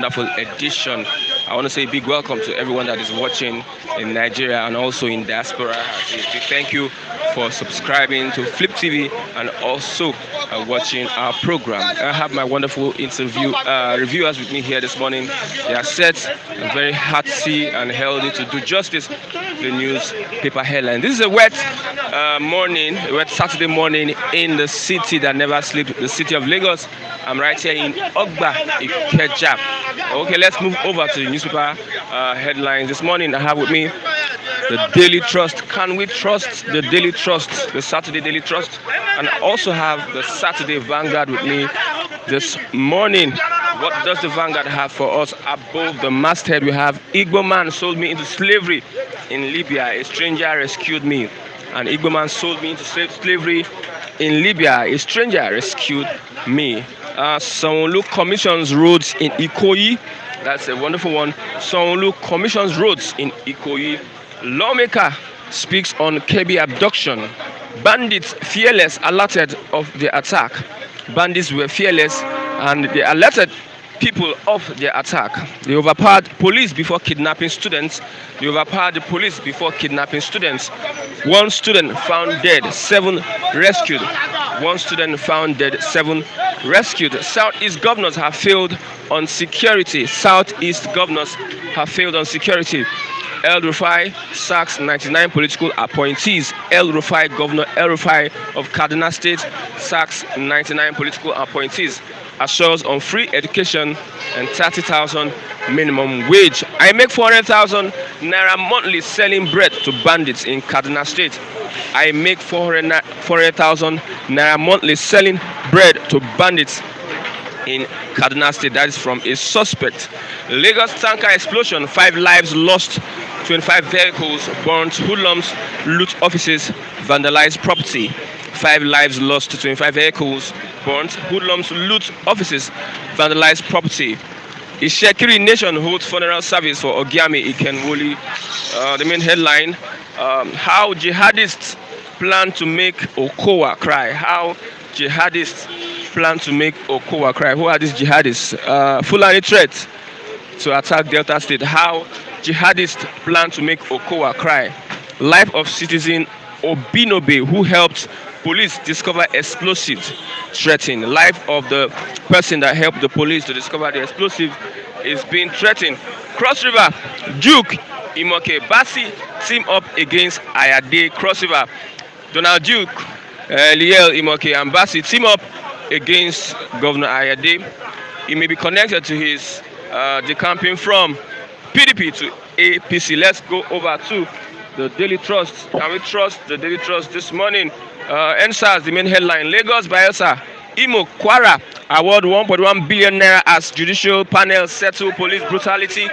Wonderful edition. I want to say a big welcome to everyone that is watching in Nigeria and also in diaspora. Thank you for subscribing to Flip TV and also watching our program. I have my wonderful reviewers with me here this morning. They are set and very hearty and healthy to do justice to the newspaper headline. This is a wet wet Saturday morning in the city that never sleeps, the city of Lagos. I'm right here in Ogba, Ikeja. Okay, let's move over to the newspaper headlines. This morning I have with me the Daily Trust. Can we trust the Daily Trust, the Saturday Daily Trust? And I also have the Saturday Vanguard with me this morning. What does the Vanguard have for us? Above the masthead we have Igbo man sold me into slavery in Libya. A stranger rescued me. An Igbo man sold me into slavery in Libya. A stranger rescued me. Sanwo-Olu commissions roads in Ikoyi. That's a wonderful one. Sanwo-Olu commissions roads in Ikoyi. Lawmaker speaks on KB abduction. Bandits fearless alerted of the attack. Bandits were fearless and they alerted people of the attack. They overpowered police before kidnapping students. They overpowered the police before kidnapping students. One student found dead, 7 rescued. One student found dead, 7 rescued. Southeast governors have failed on security. Southeast governors have failed on security. El Rufai sacks 99 political appointees. Governor El Rufai of Kaduna State sacks 99 political appointees. Assures on free education and 30,000 minimum wage. I make 400,000 naira monthly selling bread to bandits in Kaduna State. I make 400,000 naira monthly selling bread to bandits in Kaduna State. That is from a suspect. Lagos tanker explosion, 5 lives lost, 25 vehicles burnt, hoodlums loot offices, vandalized property. 5 lives lost, 25 vehicles burnt, hoodlums loot offices, vandalized property. Ishekiri Nation holds funeral service for Ogiame Ikenwoli. The main headline, how jihadists plan to make Okowa cry. How jihadists plan to make Okowa cry. Who are these jihadists? Fulani threat to attack Delta State. How jihadists plan to make Okowa cry. Life of citizen Obinobe who helped police discover explosives threatened. Life of the person that helped the police to discover the explosive is being threatened. Cross River, Duke, Imoke, Basi team up against Ayade. Cross River, Donald Duke, Liel, Imoke and Basi team up against Governor Ayade. He may be connected to his decamping from PDP to APC. Let's go over to the Daily Trust. Can we trust the Daily Trust this morning? NSAS, the main headline, Lagos Bayelsa, Imo Kwara award 1.1 billion naira as judicial panel settle police brutality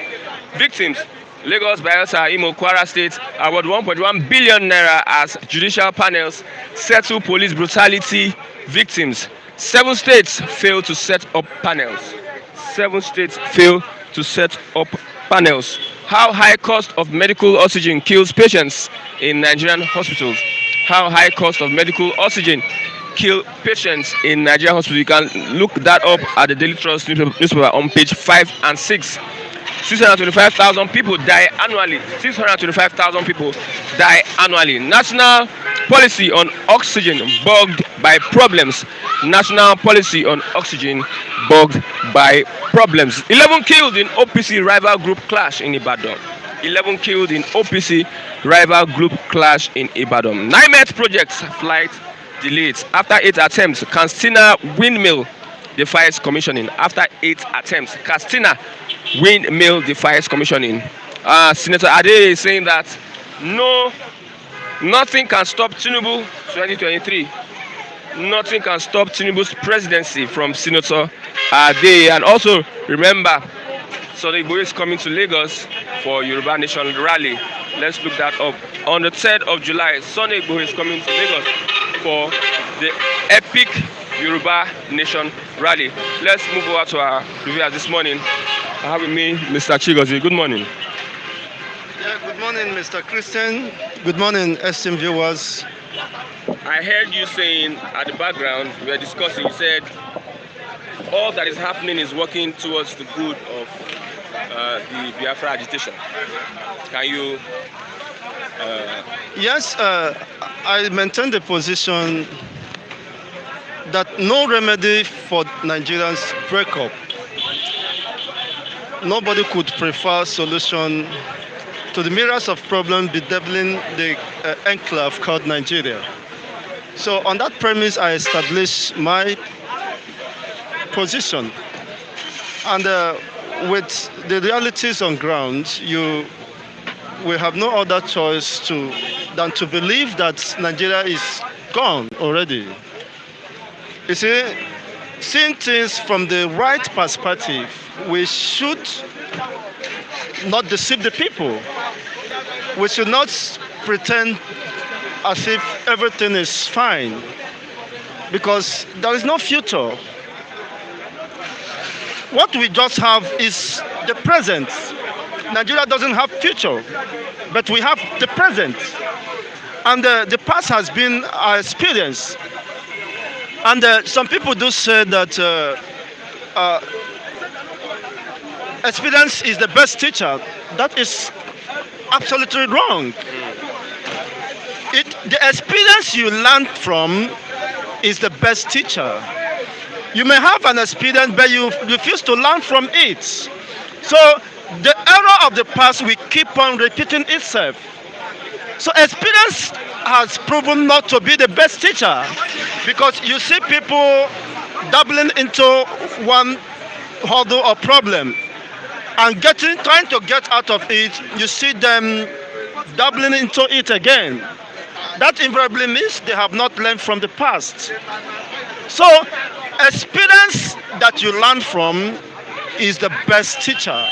victims. Lagos Bayelsa, Imo Kwara State award 1.1 billion naira as judicial panels settle police brutality victims. 7 states fail to set up panels. 7 states fail to set up panels. How high cost of medical oxygen kills patients in Nigerian hospitals. How high cost of medical oxygen kill patients in Nigerian hospitals. You can look that up at the Daily Trust newspaper on page 5 and 6. 625,000 people die annually. 625,000 people die annually. National policy on oxygen bugged by problems. National policy on oxygen bugged by problems. 11 killed in OPC rival group clash in Ibadan. 11 killed in OPC rival group clash in Ibadan. NIMET projects flight delayed after 8 attempts. Castina windmill defies commissioning. After 8 attempts, Castina windmill defies commissioning. Senator Adeyeye is saying that nothing can stop Tinubu 2023. Nothing can stop Tinubu's presidency from Senator Adeyeye. And also remember, Sunday Igboho is coming to Lagos for Yoruba Nation rally. Let's look that up. On the 3rd of July, Sunday Igboho is coming to Lagos for the epic Yoruba Nation rally. Let's move over to our reviewers this morning. I have with me Mr. Chigozie. Good morning. Yeah, good morning, Mr. Christian. Good morning, esteemed viewers. I heard you saying at the background, we were discussing, you said all that is happening is working towards the good of the Biafra agitation. Can you? Yes, I maintain the position that no remedy for Nigerians breakup. Nobody could prefer solution to the myriads of problems bedeviling the enclave called Nigeria. So on that premise, I established my position. And with the realities on ground, we have no other choice than to believe that Nigeria is gone already. You see, seeing things from the right perspective, we should not deceive the people. We should not pretend as if everything is fine, because there is no future. What we just have is the present. Nigeria doesn't have future, but we have the present. And the past has been our experience. And some people do say that experience is the best teacher. That is absolutely wrong. The experience you learn from is the best teacher. You may have an experience, but you refuse to learn from it. So the error of the past will keep on repeating itself. So experience has proven not to be the best teacher, because you see people dabbling into one hurdle or problem and trying to get out of it. You see them dabbling into it again. That invariably means they have not learned from the past. So experience that you learn from is the best teacher.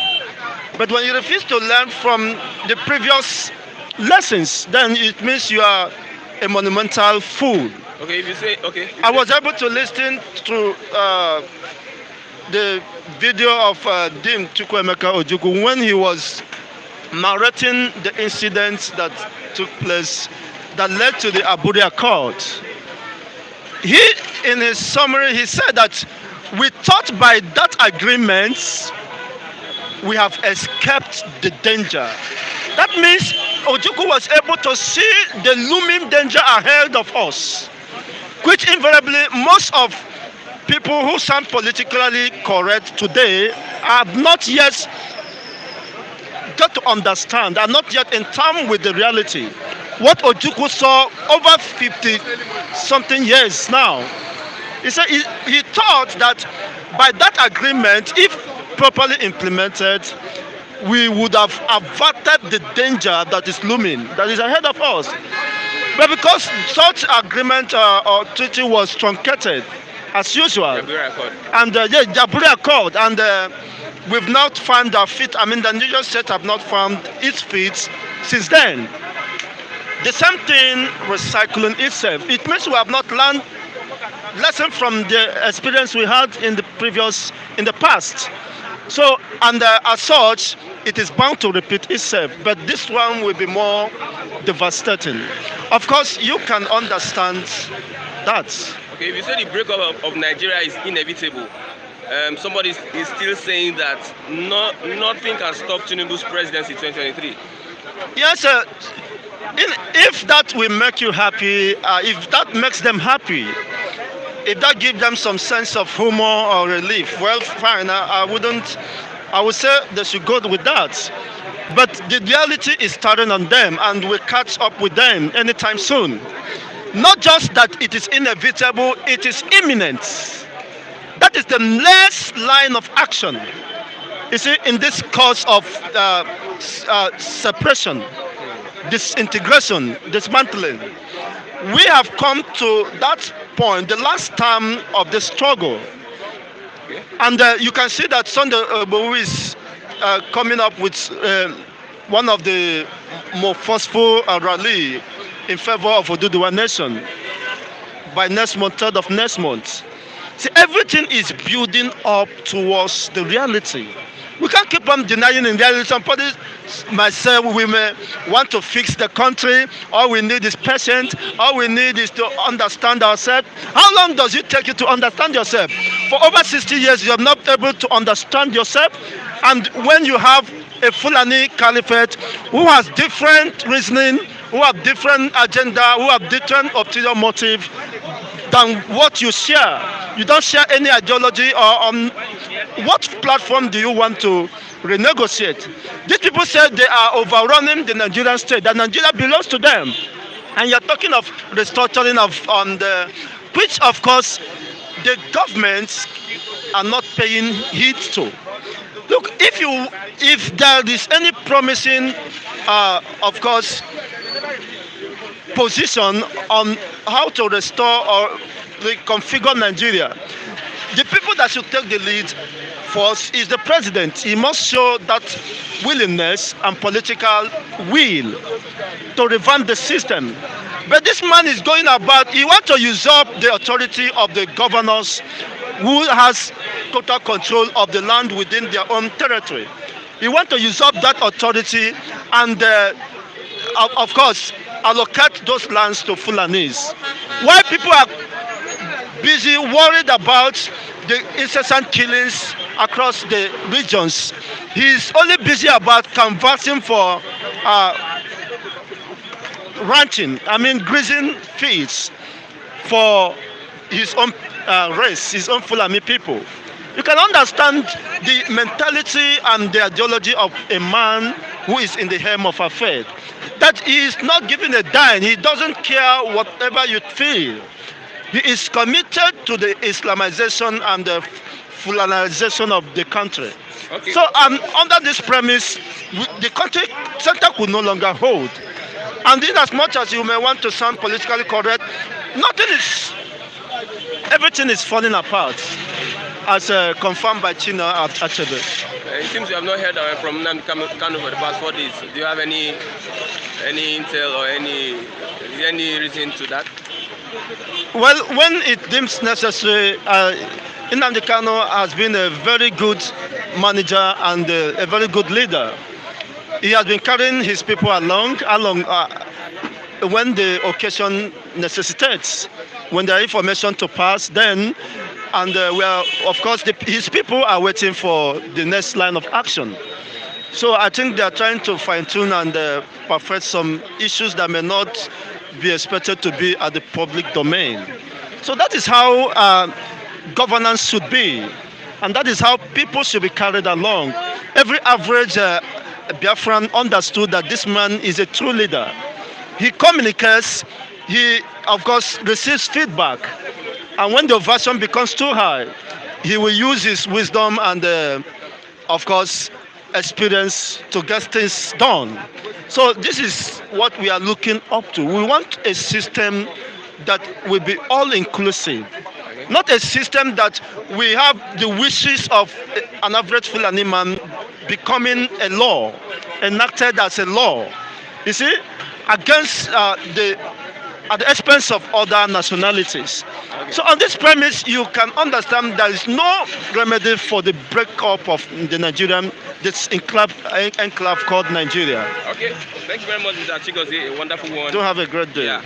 But when you refuse to learn from the previous lessons, then it means you are a monumental fool. Okay, if you say, okay. I was able to listen to the video of Dim Chukwuemeka Ojukwu when he was narrating the incidents that took place that led to the Abuja Accord. He, in his summary, he said that we thought by that agreement we have escaped the danger. That means Ojukwu was able to see the looming danger ahead of us, which invariably most of people who sound politically correct today have not yet got to understand, are not yet in tune with the reality. What Ojukwu saw over 50-something years now. He said he thought that by that agreement, if properly implemented, we would have averted the danger that is looming, that is ahead of us. But because such agreement or treaty was truncated, as usual, and the Abuja Accord, and we've not found our feet. I mean, the Nigerian state have not found its feet since then. The same thing recycling itself. It means we have not learned lesson from the experience we had in the past. So, and as such, it is bound to repeat itself. But this one will be more devastating. Of course, you can understand that. Okay, if you say the breakup of Nigeria is inevitable, somebody is still saying that nothing can stop Tinubu's presidency 2023. Yes, if that will make you happy, if that makes them happy, if that gives them some sense of humor or relief, well, fine. I would say they should go with that. But the reality is starting on them, and we'll catch up with them anytime soon. Not just that it is inevitable, it is imminent. That is the next line of action. You see, in this course of separation, disintegration, dismantling, we have come to that point, the last term of the struggle. And you can see that Sunday Igboho is coming up with one of the more forceful rally in favor of Oduduwa nation by next month, 3rd of next month. See, everything is building up towards the reality. We can't keep on denying in reality. Somebody might say we may want to fix the country. All we need is patience. All we need is to understand ourselves. How long does it take you to understand yourself? For over 60 years, you are not able to understand yourself. And when you have a Fulani caliphate who has different reasoning, who have different agenda, who have different ulterior motive than what you share. You don't share any ideology or on what platform do you want to renegotiate? These people said they are overrunning the Nigerian state, that Nigeria belongs to them. And you're talking of restructuring on the, which of course the governments are not paying heed to. Look, if there is any promising, of course, position on how to restore or reconfigure Nigeria, the people that should take the lead first is the president. He must show that willingness and political will to revamp the system. But this man is going about, he wants to usurp the authority of the governors who has total control of the land within their own territory. He wants to usurp that authority and, of course, allocate those lands to Fulanis. Why people are busy worried about the incessant killings across the regions, he's only busy about canvassing for ranching, grazing fields for his own race, his own Fulani people. You can understand the mentality and the ideology of a man who is in the helm of affairs. That he is not giving a dime. He doesn't care whatever you feel. He is committed to the Islamization and the Fulanization of the country. Okay. So under this premise, the country center could no longer hold. And in as much as you may want to sound politically correct, everything is falling apart, as confirmed by China at Achebe. It seems you have not heard from Nnamdi Kanu for the past 4 days. Do you have any intel or any reason to that? Well, when it deems necessary, Nnamdi Kanu has been a very good manager and a very good leader. He has been carrying his people along when the occasion necessitates. When there is information to pass, then, and of course, his people are waiting for the next line of action. So I think they are trying to fine-tune and perfect some issues that may not be expected to be at the public domain. So that is how governance should be, and that is how people should be carried along. Every average Biafran understood that this man is a true leader. He communicates, he of course receives feedback, and when the ovation becomes too high, he will use his wisdom and of course experience to get things done. So this is what we are looking up to. We want a system that will be all-inclusive, not a system that we have the wishes of an average Fulani man becoming a law, enacted as a law. You see, against at the expense of other nationalities. Okay. So on this premise, you can understand there is no remedy for the breakup of the Nigerian, this enclave called Nigeria. Okay, thank you very much, Mr. Chigozie, a wonderful one. Do have a great day. Yeah.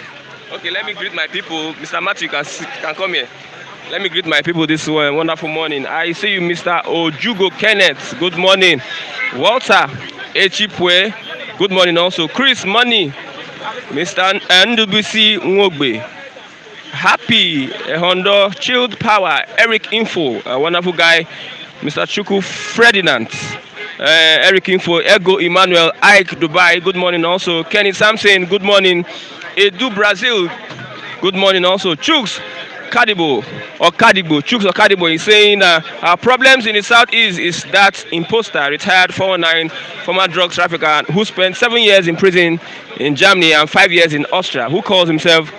Okay, let me greet my people. Mr. Matthew, you can come here. Let me greet my people this wonderful morning. I see you, Mr. Ojugo Kenneth. Good morning. Walter Echipwe. Good morning also. Chris Money. Mr. NWC Nwogbe. Happy Hondo. Chilled Power. Eric Info. A wonderful guy. Mr. Chuku Ferdinand. Eric Info. Ego Emmanuel. Ike Dubai. Good morning also. Kenny Sampson. Good morning. Edu Brazil. Good morning also. Chooks Kadibo or Kadibo. Chooks or Kadibo is saying our problems in the southeast is that imposter, retired 419 former drug trafficker who spent 7 years in prison in Germany and 5 years in Austria, who calls himself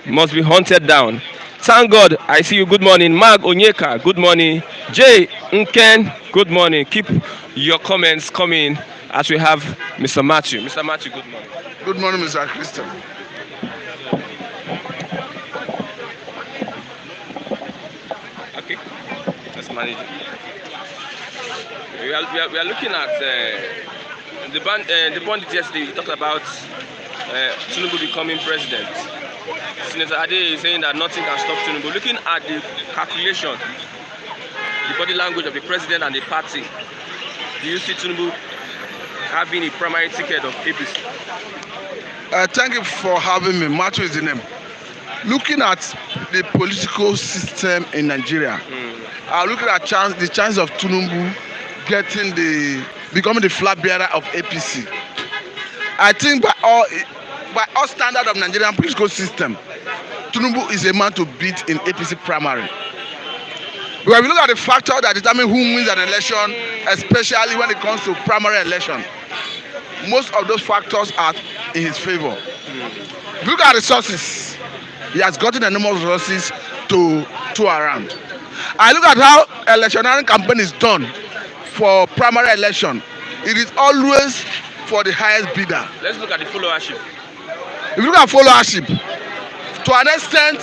must be hunted down. Thank God, I see you. Good morning. Mag Onyeka, good morning. Jay Nken, good morning. Keep your comments coming as we have Mr. Matthew. Mr. Matthew, good morning. Good morning, Mr. Christian. Okay, let's manage it. We are looking at the Bounties yesterday. We talked about Tinubu becoming president. Senator Adeyeye is saying that nothing can stop Tinubu. Looking at the calculation, the body language of the president and the party, do you see Tinubu having a primary ticket of APC? Thank you for having me. Matthew is the name. Looking at the political system in Nigeria, looking at the chance of Tinubu becoming the flag bearer of APC. I think by all standard of Nigerian political system, Tinubu is a man to beat in APC primary. But when we look at the factor that determine who wins an election, especially when it comes to primary election, most of those factors are in his favor. If you look at resources, he has gotten enormous resources to around. I look at how electioneering campaign is done for primary election. It is always for the highest bidder. Let's look at the followership. If you look at followership, to an extent,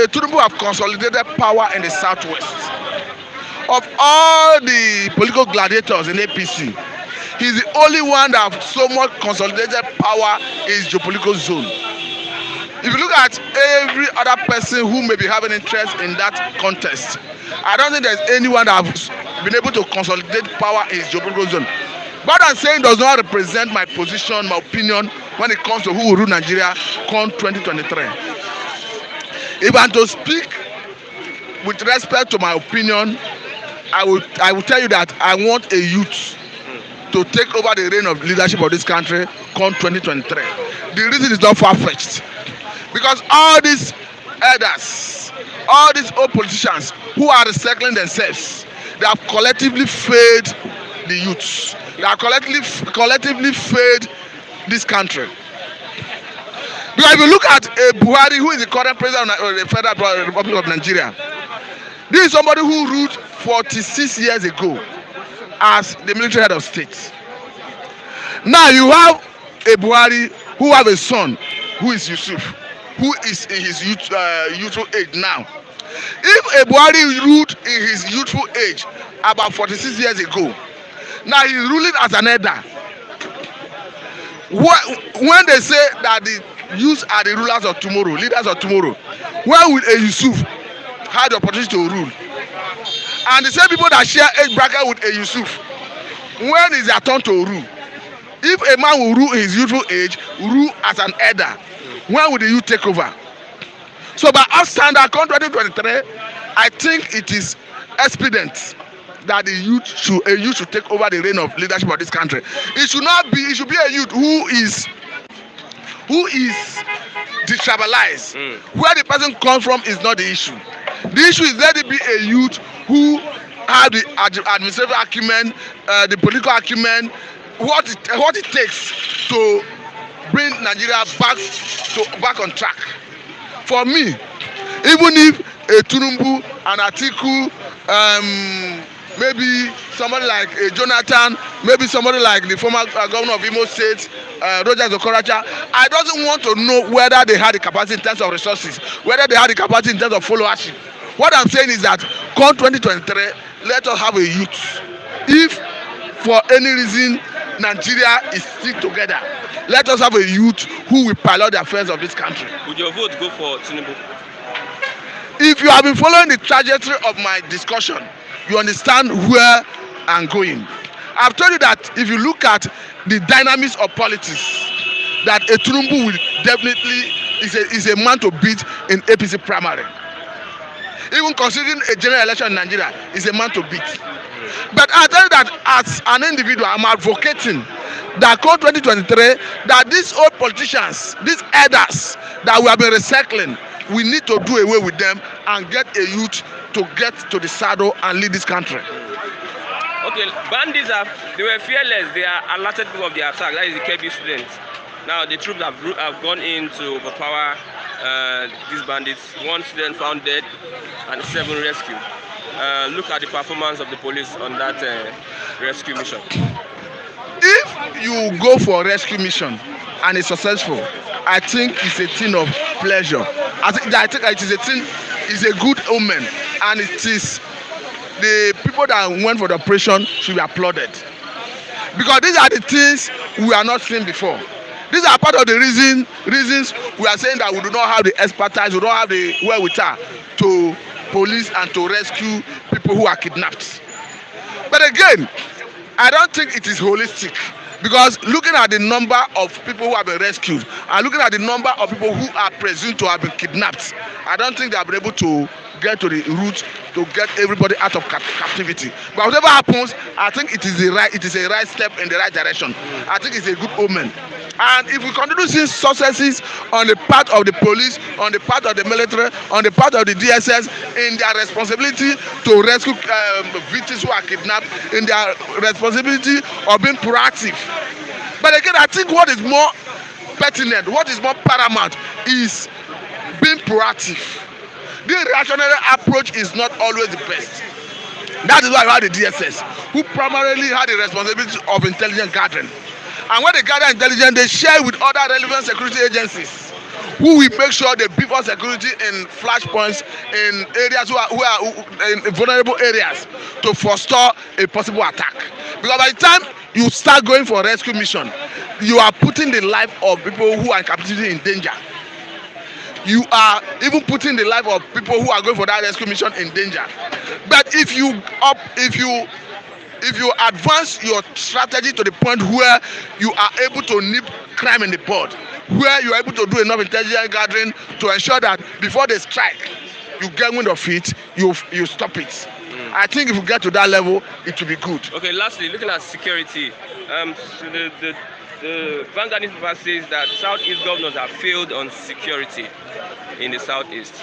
Tinubu have consolidated power in the southwest. Of all the political gladiators in APC, he's the only one that have so much consolidated power in his geopolitical zone. If you look at every other person who may be having interest in that contest, I don't think there's anyone that has been able to consolidate power in his geopolitical zone. What I'm saying does not represent my position, my opinion when it comes to who will rule Nigeria come 2023. If I'm to speak with respect to my opinion, I will tell you that I want a youth to take over the reign of leadership of this country come 2023. The reason is not far-fetched. Because all these elders, all these old politicians who are recycling themselves, they have collectively failed the youths. They have collectively failed this country. Because if you look at Buhari, who is the current president of the Federal Republic of Nigeria, this is somebody who ruled 46 years ago as the military head of state. Now you have a Buhari who have a son who is Yusuf, who is in his youthful age now. If a Buhari ruled in his youthful age about 46 years ago, now he's ruling as an elder. When they say that the youths are the rulers of tomorrow, leaders of tomorrow, when will a Yusuf have the opportunity to rule? And the same people that share age bracket with a Yusuf, when is their turn to rule? If a man will rule in his youthful age, rule as an elder, when will the youth take over? So by our standard, come 2023, I think it is expedient that a youth should take over the reign of leadership of this country. It should be a youth who is detribalized. Where the person comes from is not the issue. The issue is let it be a youth who have the administrative acumen, the political acumen, what it takes to bring Nigeria back on track. For me, even if a Tinubu, an Atiku, maybe somebody like Jonathan, maybe somebody like the former governor of Imo State, Rogers Okorocha, I don't want to know whether they had the capacity in terms of resources, whether they had the capacity in terms of followership. What I'm saying is that come 2023, let us have a youth. If for any reason Nigeria is still together, let us have a youth who will pilot the affairs of this country. Would your vote go for Tinubu? If you have been following the trajectory of my discussion, you understand where I'm going. I've told you that if you look at the dynamics of politics, that a Tinubu will definitely is a man to beat in APC primary. Even considering a general election in Nigeria, is a man to beat. But I tell you that as an individual, I'm advocating that come 2023, that these old politicians, these elders that we have been recycling, we need to do away with them and get a youth to get to the saddle and lead this country. Okay, bandits they were fearless. They are alerted people of the attack. That is the KB students. Now the troops have gone in to overpower these bandits. 1 student found dead and 7 rescued. Look at the performance of the police on that rescue mission. If you go for a rescue mission and it's successful, I think it's a thing of pleasure. I think it is a thing, it's a good omen, and it is the people that went for the operation should be applauded, because these are the things we are not seeing before. These are part of the reasons we are saying that we do not have the expertise, we don't have the wherewithal to police and to rescue people who are kidnapped. But again, I don't think it is holistic, because looking at the number of people who have been rescued and looking at the number of people who are presumed to have been kidnapped, I don't think they have been able to get to the root to get everybody out of captivity. But whatever happens, I think it is a right step in the right direction. I think it's a good omen. And if we continue seeing successes on the part of the police, on the part of the military, on the part of the DSS in their responsibility to rescue victims who are kidnapped, in their responsibility of being proactive. But again, I think what is more pertinent, what is more paramount is being proactive. The reactionary approach is not always the best. That is why we have the DSS, who primarily had the responsibility of intelligence gathering. And when they gather intelligence, they share with other relevant security agencies, who will make sure they beef up security in flashpoints, in areas who are in vulnerable areas, to forestall a possible attack. Because by the time you start going for a rescue mission, you are putting the life of people who are in captivity in danger. You are even putting the life of people who are going for that rescue mission in danger. But if you advance your strategy to the point where you are able to nip crime in the bud, where you are able to do enough intelligence gathering to ensure that before they strike, you get wind of it, you stop it. I think if we get to that level, it will be good. Okay, lastly, looking at security, so the Vanguard newspaper says that Southeast governors have failed on security in the Southeast.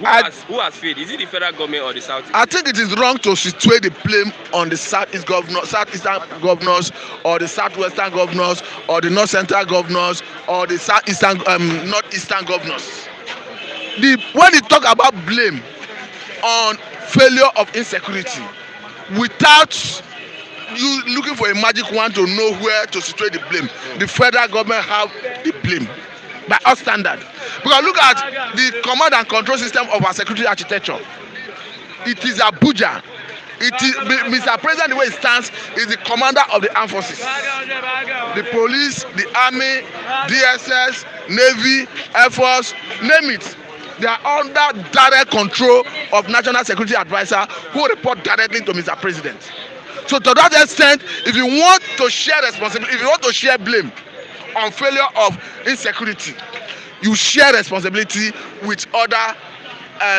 Who has failed? Is it the federal government or the Southeast? I think it is wrong to situate the blame on the Southeastern governors, or the Southwestern governors, or the North Central governors, or the Northeastern governors. When you talk about blame on failure of insecurity, without you looking for a magic wand to know where to situate the blame, the federal government have the blame by our standard. Because look at the command and control system of our security architecture. It is Abuja. It is Mr. President, the way it stands, is the commander of the armed forces. The police, the army, DSS, Navy, Air Force, name it. They are under direct control of National Security Advisor, who report directly to Mr. President. So to that extent, if you want to share responsibility, if you want to share blame on failure of insecurity, you share responsibility with other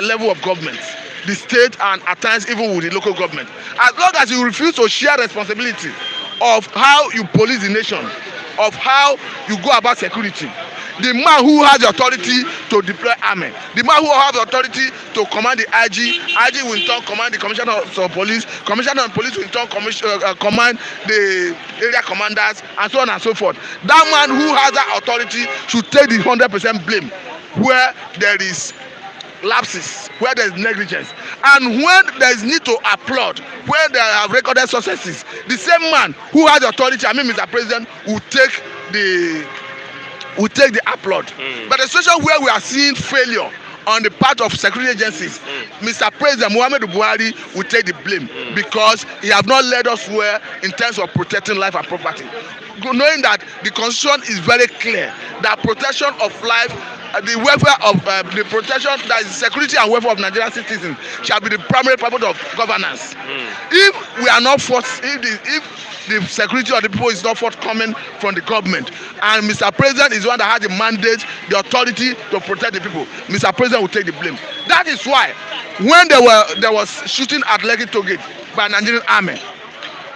level of government, the state, and at times even with the local government. As long as you refuse to share responsibility of how you police the nation, of how you go about security, the man who has the authority to deploy army, the man who has the authority to command the IG will in turn command the commissioner of police, commissioner of police will in turn command the area commanders, and so on and so forth. That man who has that authority should take the 100% blame where there is lapses, where there is negligence, and when there is need to applaud, where there are recorded successes, the same man who has the authority, Mr. President, will take the applaud. But the situation where we are seeing failure on the part of security agencies, Mr. President Muhammadu Buhari will take the blame because he has not led us well in terms of protecting life and property. Knowing that the constitution is very clear that protection of life, the welfare of the protection, that is security and welfare of Nigerian citizens shall be the primary purpose of governance. If we are not forced, if the security of the people is not forthcoming from the government, and Mr. President is the one that has the mandate, the authority to protect the people, Mr. President will take the blame. That is why when there was shooting at Lekki Tollgate by Nigerian army,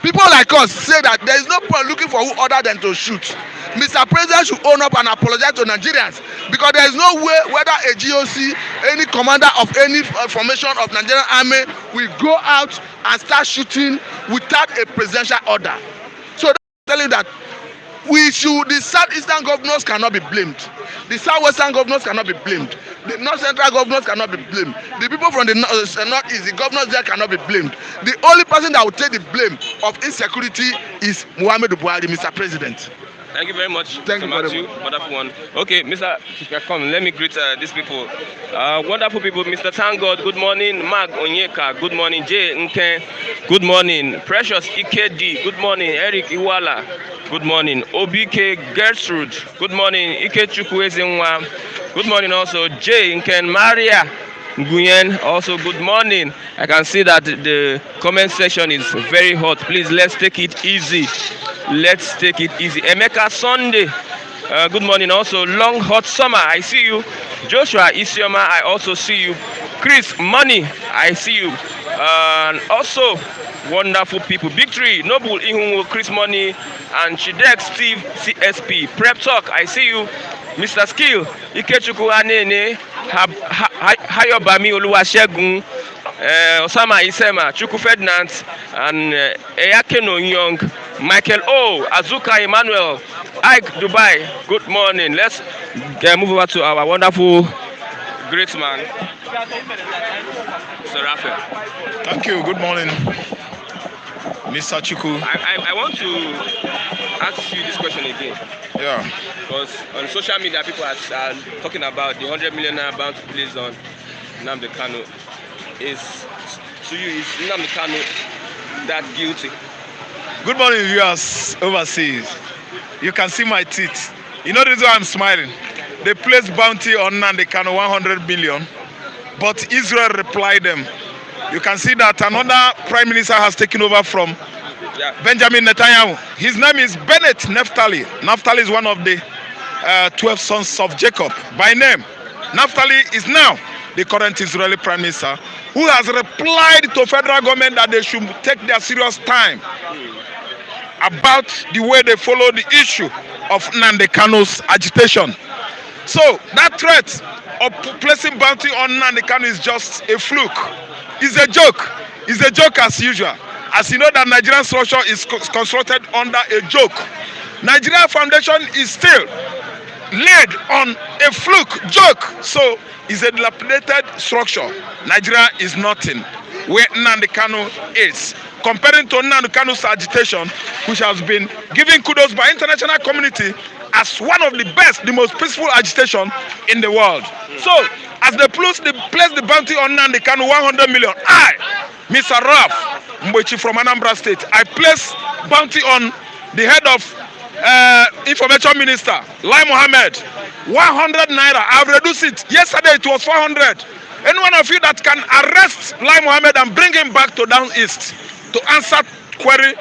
people like us say that there is no point looking for who other than to shoot. Mr. President should own up and apologize to Nigerians, because there is no way whether a GOC, any commander of any formation of Nigerian army will go out and start shooting without a presidential order. So that's telling that the Southeastern governors cannot be blamed. The Southwestern governors cannot be blamed. The North Central governors cannot be blamed. The people from the Northeast, the governors there cannot be blamed. The only person that will take the blame of insecurity is Muhammadu Buhari, Mr. President. Thank you very much, Thank Mr. you very Matthew. much. Wonderful one. Okay, Mr. Come, let me greet these people. Wonderful people. Mr. Thank God, good morning. Mark Onyeka, good morning. Jay Nke, good morning. Precious Ikedi, good morning. Eric Iwala, good morning. OBK Gertrude, good morning. Ike Chukwuezinwa, good morning also. Jay Nken Maria Nguyen, also good morning. I can see that the comment section is very hot. Please, let's take it easy. Let's take it easy. Emeka Sunday, good morning. Also, long hot summer, I see you. Joshua Isioma, I also see you. Chris Money, I see you. And also, wonderful people. Victory, Noble Ihunwo, Chris Money, and Chidek Steve CSP. Prep Talk, I see you. Mr. Skill, Ikechukwu Anene, Hayobami Oluwasegun, Osama Isema, Chukwu Ferdinand, and Eyakeno Young, Michael O, Azuka Emmanuel, Ike Dubai, good morning. Let's move over to our wonderful great man, Mr. Raphael. Thank you. Good morning, Mr. Chuku. I want to ask you this question again. Yeah. Because on social media, people are talking about the 100 million bounty placed on Nnamdi Kanu. To you, is Nnamdi Kanu that guilty? Good morning, viewers overseas. You can see my teeth. You know the reason why I'm smiling? They placed bounty on Nnamdi Kanu 100 million, but Israel replied them. You can see that another prime minister has taken over from Benjamin Netanyahu. His name is Bennett Naphtali. Naphtali is one of the 12 sons of Jacob by name. Naphtali is now the current Israeli prime minister, who has replied to federal government that they should take their serious time about the way they follow the issue of Nnamdi Kanu's agitation. So that threat of placing bounty on Nnamdi Kanu is just a fluke. It's a joke. It's a joke as usual. As you know, that Nigerian structure is constructed under a joke. Nigeria Foundation is still laid on a fluke joke. So it's a dilapidated structure. Nigeria is nothing where Nnamdi Kanu is. Comparing to Nnamdi Kanu's agitation, which has been given kudos by international community as one of the best, the most peaceful agitation in the world. So, as they place the bounty on Nnamdi Kanu 100 million, I, Mr. Raf Mbochi from Anambra State, I place bounty on the head of Information Minister, Lai Mohammed, 100 naira. I've reduced it. Yesterday it was 400. Any one of you that can arrest Lai Mohammed and bring him back to down east to answer query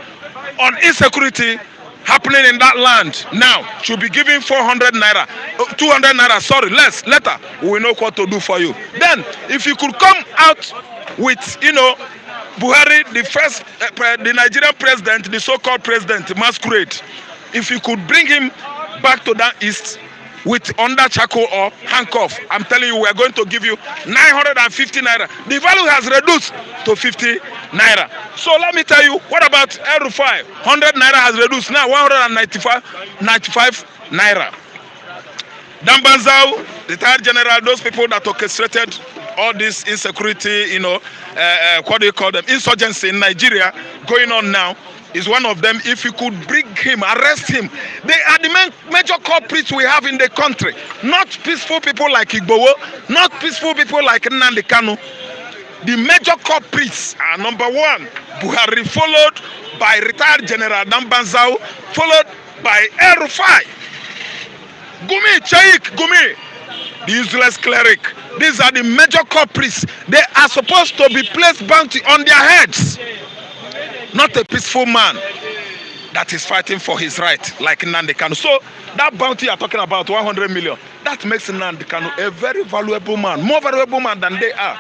on insecurity happening in that land now should be given 400 naira, 200 naira, sorry, less, later, we will know what to do for you. Then, if you could come out with, Buhari, the first, the Nigerian president, the so-called president, masquerade, if you could bring him back to that east with under charcoal or handcuff, I'm telling you, we are going to give you 950 naira. The value has reduced to 50 naira. So let me tell you, what about El-Rufai? 100 naira has reduced now 195 naira. Dambanzau, retired general, those people that orchestrated all this insecurity, what do you call them, insurgency in Nigeria going on now, is one of them. If you could bring him, arrest him. They are the major culprits we have in the country. Not peaceful people like Igboho, not peaceful people like Nnamdi Kanu. The major culprits are number one, Buhari, followed by retired General Dambanzau, followed by El-Rufai. Gumi, Sheikh Gumi, the useless cleric. These are the major culprits. They are supposed to be placed bounty on their heads. Not a peaceful man that is fighting for his right like Nnamdi Kanu. So that bounty you're talking about, 100 million, that makes Nnamdi Kanu a very valuable man, more valuable man than they are.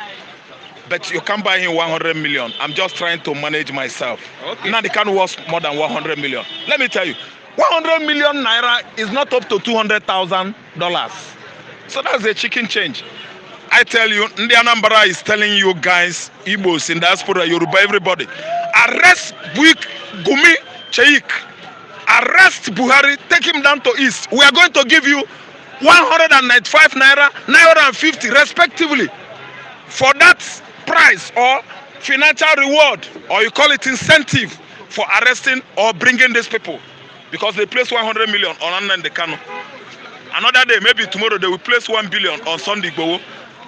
But you can't buy him 100 million. I'm just trying to manage myself. Okay. Nnamdi Kanu was more than 100 million. Let me tell you, 100 million naira is not up to $200,000. So that's a chicken change. I tell you, Ndi Anambra is telling you guys, Igbos in diaspora, Yoruba, everybody, arrest Gumi, Sheikh, arrest Buhari, take him down to east. We are going to give you 195 naira, 950 respectively for that price or financial reward, or you call it incentive for arresting or bringing these people. because they place 100 million on Nnamdi Kanu. Another day, maybe tomorrow, they will place 1 billion on Sunday Igboho.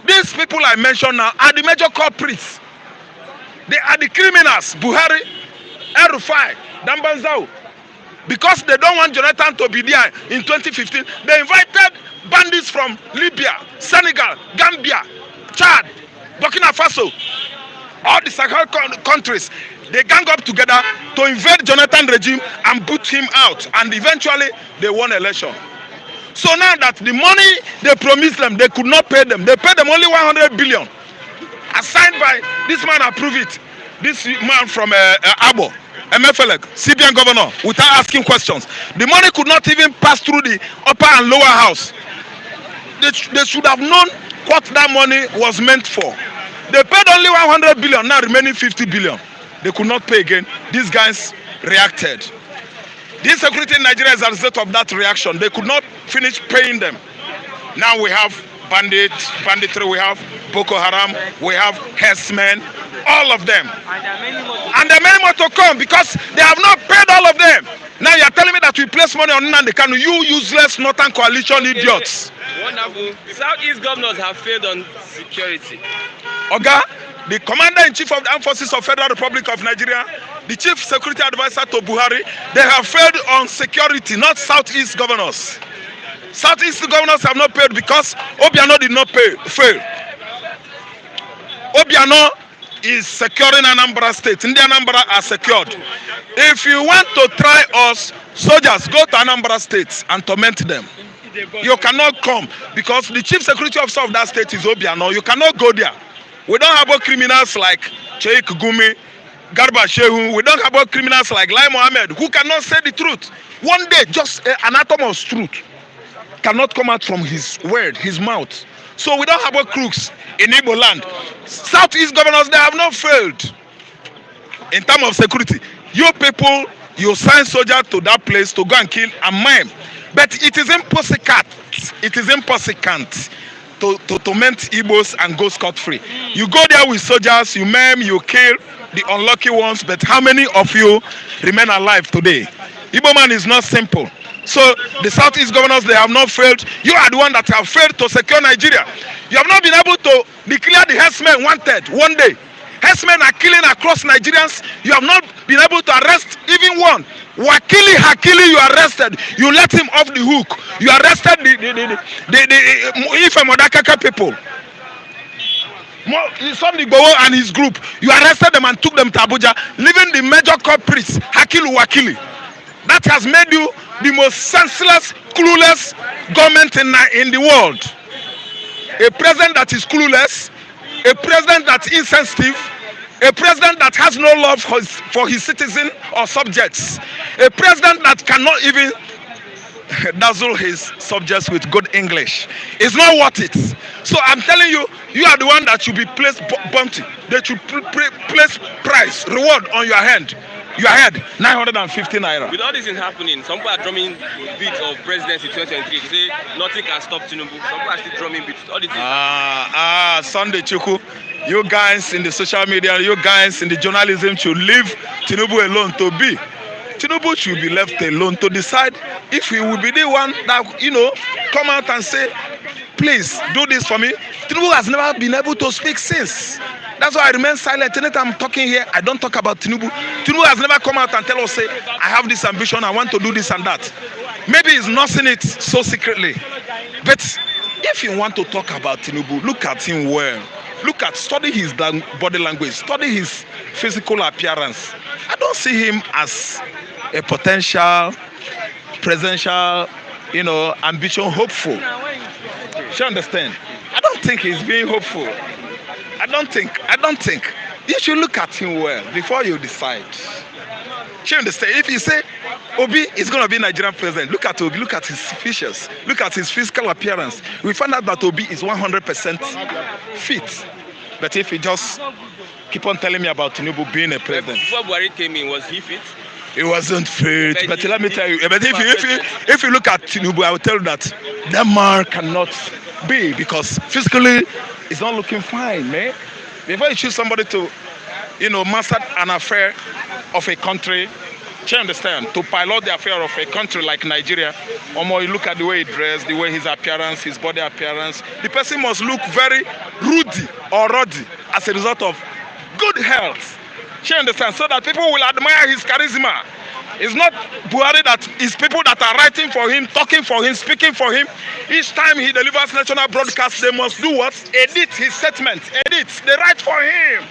These people I mentioned now are the major culprits. They are the criminals. Buhari, El-Rufai, Dambanzao. Because they don't want Jonathan to be there in 2015, they invited bandits from Libya, Senegal, Gambia, Chad, Burkina Faso, all the Sahel countries. They gang up together to invade Jonathan regime and boot him out. And eventually, they won election. So now that the money they promised them, they could not pay them. They paid them only 100 billion. Assigned by, this man approved it. This man from Abo, MFLEG, CBN governor, without asking questions. The money could not even pass through the upper and lower house. They should have known what that money was meant for. They paid only 100 billion, now remaining 50 billion. They could not pay again. These guys reacted. The insecurity in Nigeria is a result of that reaction. They could not finish paying them. Now we have banditry, we have Boko Haram, we have herdsmen, all of them. And there are many more to come because they have not paid all of them. Now you are telling me that we place money on Nnamdi Kanu, you useless Northern Coalition idiots. Wonderful. Southeast governors have failed on security. Oga, the Commander-in-Chief of the Armed Forces of Federal Republic of Nigeria, the Chief Security Advisor to Buhari, they have failed on security, not Southeast governors. Southeast governors have not paid because Obiano did not fail. Obiano is securing Anambra State. In the Anambra are secured. If you want to try us, soldiers, go to Anambra State and torment them. You cannot come because the Chief Security Officer of that state is Obiano. You cannot go there. We don't have criminals like Sheikh Gumi, Garba Shehu. We don't have criminals like Lai Mohammed who cannot say the truth. One day, just an atom of truth cannot come out from his word, his mouth. So we don't have crooks in Igbo land. Southeast governors, they have not failed in terms of security. You people, you send soldiers to that place to go and kill and maim. But it is impossible. It is impossible to torment Igbos and go scot-free. You go there with soldiers, you maim, you kill the unlucky ones, but how many of you remain alive today? Igbo man is not simple. So the Southeast governors, they have not failed. You are the one that have failed to secure Nigeria. You have not been able to declare the herdsmen wanted one day. Herdsmen are killing across Nigerians. You have not been able to arrest even one. Wakili Hakili, you arrested. You let him off the hook. You arrested the Ife Modakaka people. Sunday Igboho and his group. You arrested them and took them to Abuja, leaving the major culprits, Hakilu Wakili. That has made you the most senseless, clueless government in the world. A president that is clueless, a president that's insensitive, a president that has no love for his citizens or subjects, a president that cannot even dazzle his subjects with good English. It's not worth it. So I'm telling you, you are the one that should be placed bounty. They should place price, reward on your head. Your head, 950 naira. With all this is happening, some people are drumming beats of presidency 2023. They say nothing can stop Tinubu. Some people are still drumming beats. All this Sunday Chuku, you guys in the social media, you guys in the journalism should leave Tinubu alone to be. Tinubu should be left alone to decide if he will be the one that, come out and say, please do this for me. Tinubu has never been able to speak since. That's why I remain silent. Anytime I'm talking here, I don't talk about Tinubu. Tinubu has never come out and tell us, say, I have this ambition, I want to do this and that. Maybe he's not saying it so secretly. But if you want to talk about Tinubu, look at him well. Study his body language, study his physical appearance. I don't see him as a potential presidential, ambition hopeful. You understand? I don't think he's being hopeful. I don't think. You should look at him well before you decide. You understand? If you say Obi is going to be Nigerian president, look at Obi, look at his features, look at his physical appearance. We find out that Obi is 100% fit. But if you just keep on telling me about Tinubu being a president. Before Buhari came in, was he fit? He wasn't fit. But let me tell you, but if you look at Tinubu, I will tell you that man cannot be, because physically it's not looking fine, man. Before you choose somebody to, master an affair of a country, Do you understand? To pilot the affair of a country like Nigeria, you look at the way he dressed, the way his appearance, his body appearance. The person must look very ruddy or ruddy as a result of good health. Do you understand? So that people will admire his charisma. It's not Buhari that is people that are writing for him, talking for him, speaking for him. Each time he delivers national broadcast, they must do what? Edit his statements. Edit. They write for him.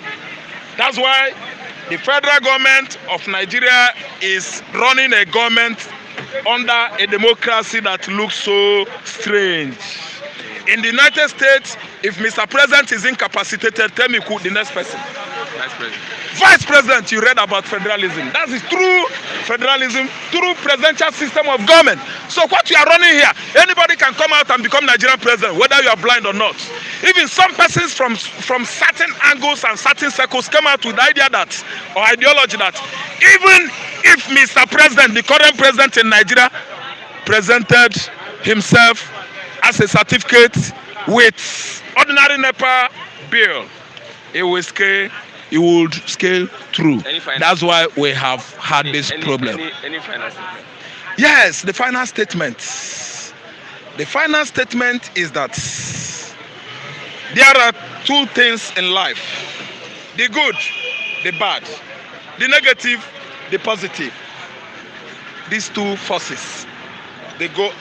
That's why the federal government of Nigeria is running a government under a democracy that looks so strange. In the United States, if Mr. President is incapacitated, tell me who the next person. Vice President. Vice President, you read about federalism. That is true federalism, true presidential system of government. So what you are running here, anybody can come out and become Nigerian president, whether you are blind or not. Even some persons from certain angles and certain circles come out with the idea that, or ideology that, even if Mr. President, the current president in Nigeria, presented himself as a certificate with ordinary NEPA bill, he would scale through. That's why we have had this problem. Any final statement? Yes, the final statement. The final statement is that there are two things in life: the good, the bad, the negative, the positive. These two forces, they go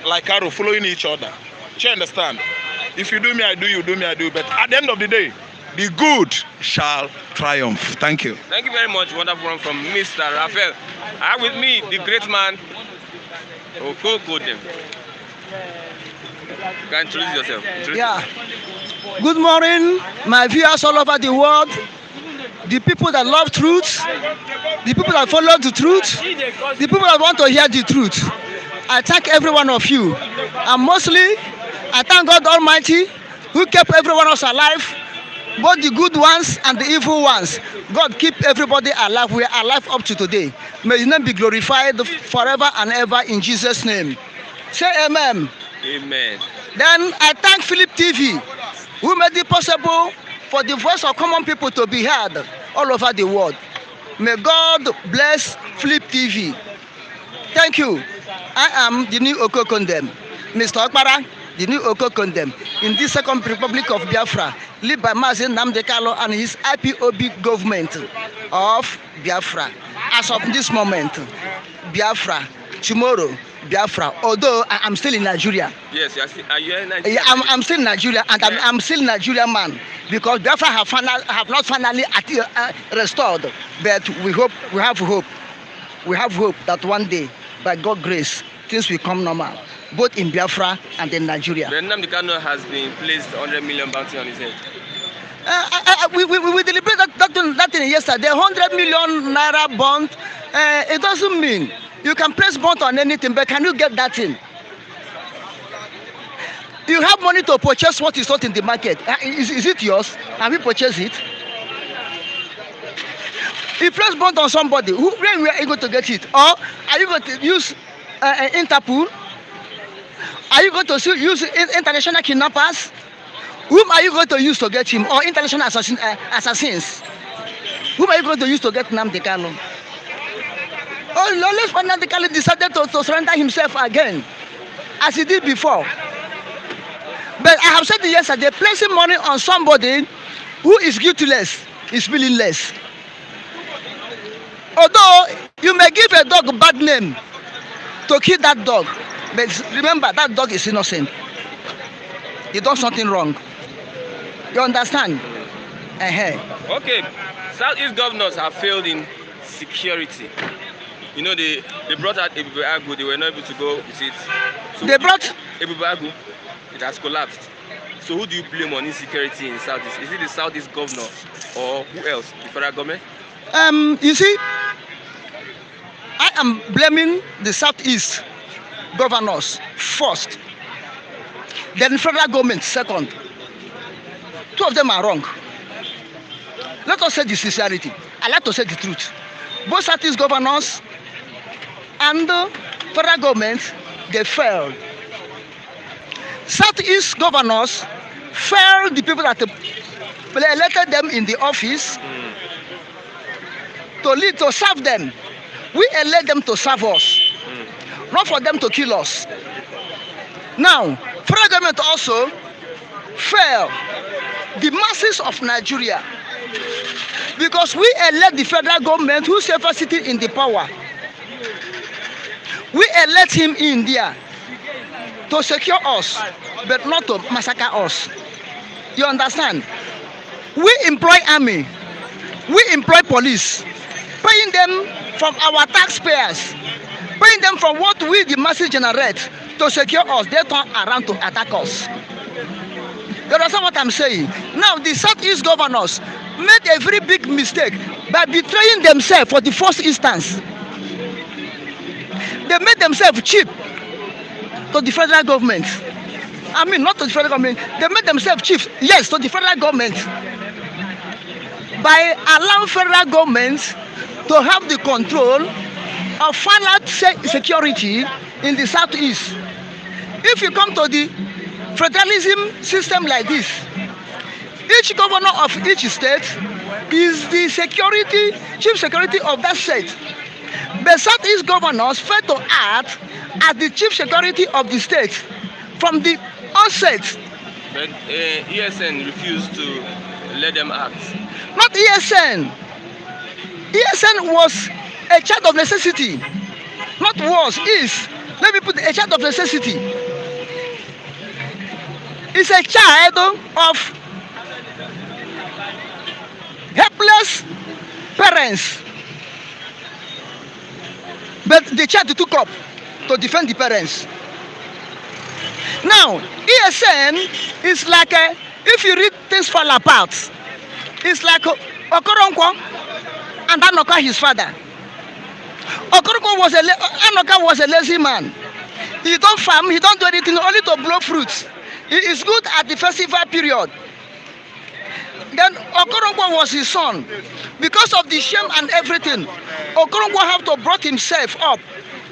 like arrow following each other. Do you understand? If you do me, I do, you do me, I do. But at the end of the day, the good shall triumph. Thank you. Thank you very much. Wonderful one from Mr. Raphael. I have with me the great man, Oko Godem. You can introduce yourself. Yeah. Good morning, my viewers all over the world. The people that love truth, the people that follow the truth, the people that want to hear the truth. I thank every one of you. And mostly, I thank God Almighty who kept everyone else alive, both the good ones and the evil ones. God keep everybody alive. We are alive up to today. May His name be glorified forever and ever in Jesus' name. Say amen. Amen. Then I thank Philip TV, who made it possible for the voice of common people to be heard all over the world. May God bless Philip TV. Thank you. I am the new Oko Condem, Mr. Okpara, the new Oko Condem, in the Second Republic of Biafra, led by Mazi Nnamdi Kanu and his IPOB government of Biafra. As of this moment, Biafra, tomorrow, Biafra, although I'm still in Nigeria. Yes, are you in Nigeria? Yeah, I'm still in Nigeria, and I'm still Nigerian man, because Biafra have not finally restored. But we have hope that one day, by God's grace, things will come normal, both in Biafra and in Nigeria. Nnamdi Kanu has been placed 100 million bounty on his head. We deliberated that thing yesterday. 100 million naira bond. It doesn't mean you can place bond on anything, but can you get that thing? You have money to purchase what is not in the market. Is it yours? Have you purchased it? You place bond on somebody. Where are you going to get it? Or are you going to use Interpol? Are you going to use international kidnappers? Whom are you going to use to get him? Or international assassins? Whom are you going to use to get Nnamdi Kanu? Oh, Lawless Nnamdi Kanu decided to surrender himself again, as he did before. But I have said yesterday, placing money on somebody who is guiltless is meaningless. Although you may give a dog a bad name to kill that dog, but remember that dog is innocent. He done something wrong. You understand? Okay, Southeast governors have failed in security. You know, they brought out Ebube Agu, they were not able to go with it. So they brought Ebube Agu, it has collapsed. So who do you blame on insecurity in Southeast? Is it the Southeast governor or who else? The federal government? You see, I am blaming the Southeast governors first, then the federal government second. Two of them are wrong. Let us say the sincerity. I like to say the truth. Both Southeast governors and the federal government, they failed. Southeast governors failed the people that elected them in the office to serve them. We elect them to serve us, not for them to kill us. Now, federal government also fail the masses of Nigeria, because we elect the federal government who's ever sitting in the power. We elect him in there to secure us, but not to massacre us. You understand? We employ army, we employ police, paying them from our taxpayers, paying them from what we the masses generate to secure us. They turn around to attack us. You understand what I'm saying? Now the Southeast governors made a very big mistake by betraying themselves for the first instance. They made themselves cheap to the federal government. I mean, not to the federal government. They made themselves cheap, yes, to the federal government, by allowing federal government to have the control of final security in the Southeast. If you come to the federalism system like this, each governor of each state is the chief security of that state. The Southeast governors fail to act as the chief security of the state from the onset. But ESN refused to let them act. Not ESN. ESN was a child of necessity. Not was, is. Let me put a child of necessity. It's a child of helpless parents. But the child took up to defend the parents. Now, ESN is like if you read things fall apart, it's like Okoronkwo and Anoka, his father. Okoronkwo Anoka was a lazy man. He don't farm, he don't do anything, only to blow fruits. He is good at the festival period. Then Okoronkwo was his son. Because of the shame and everything, Okoronkwo have to brought himself up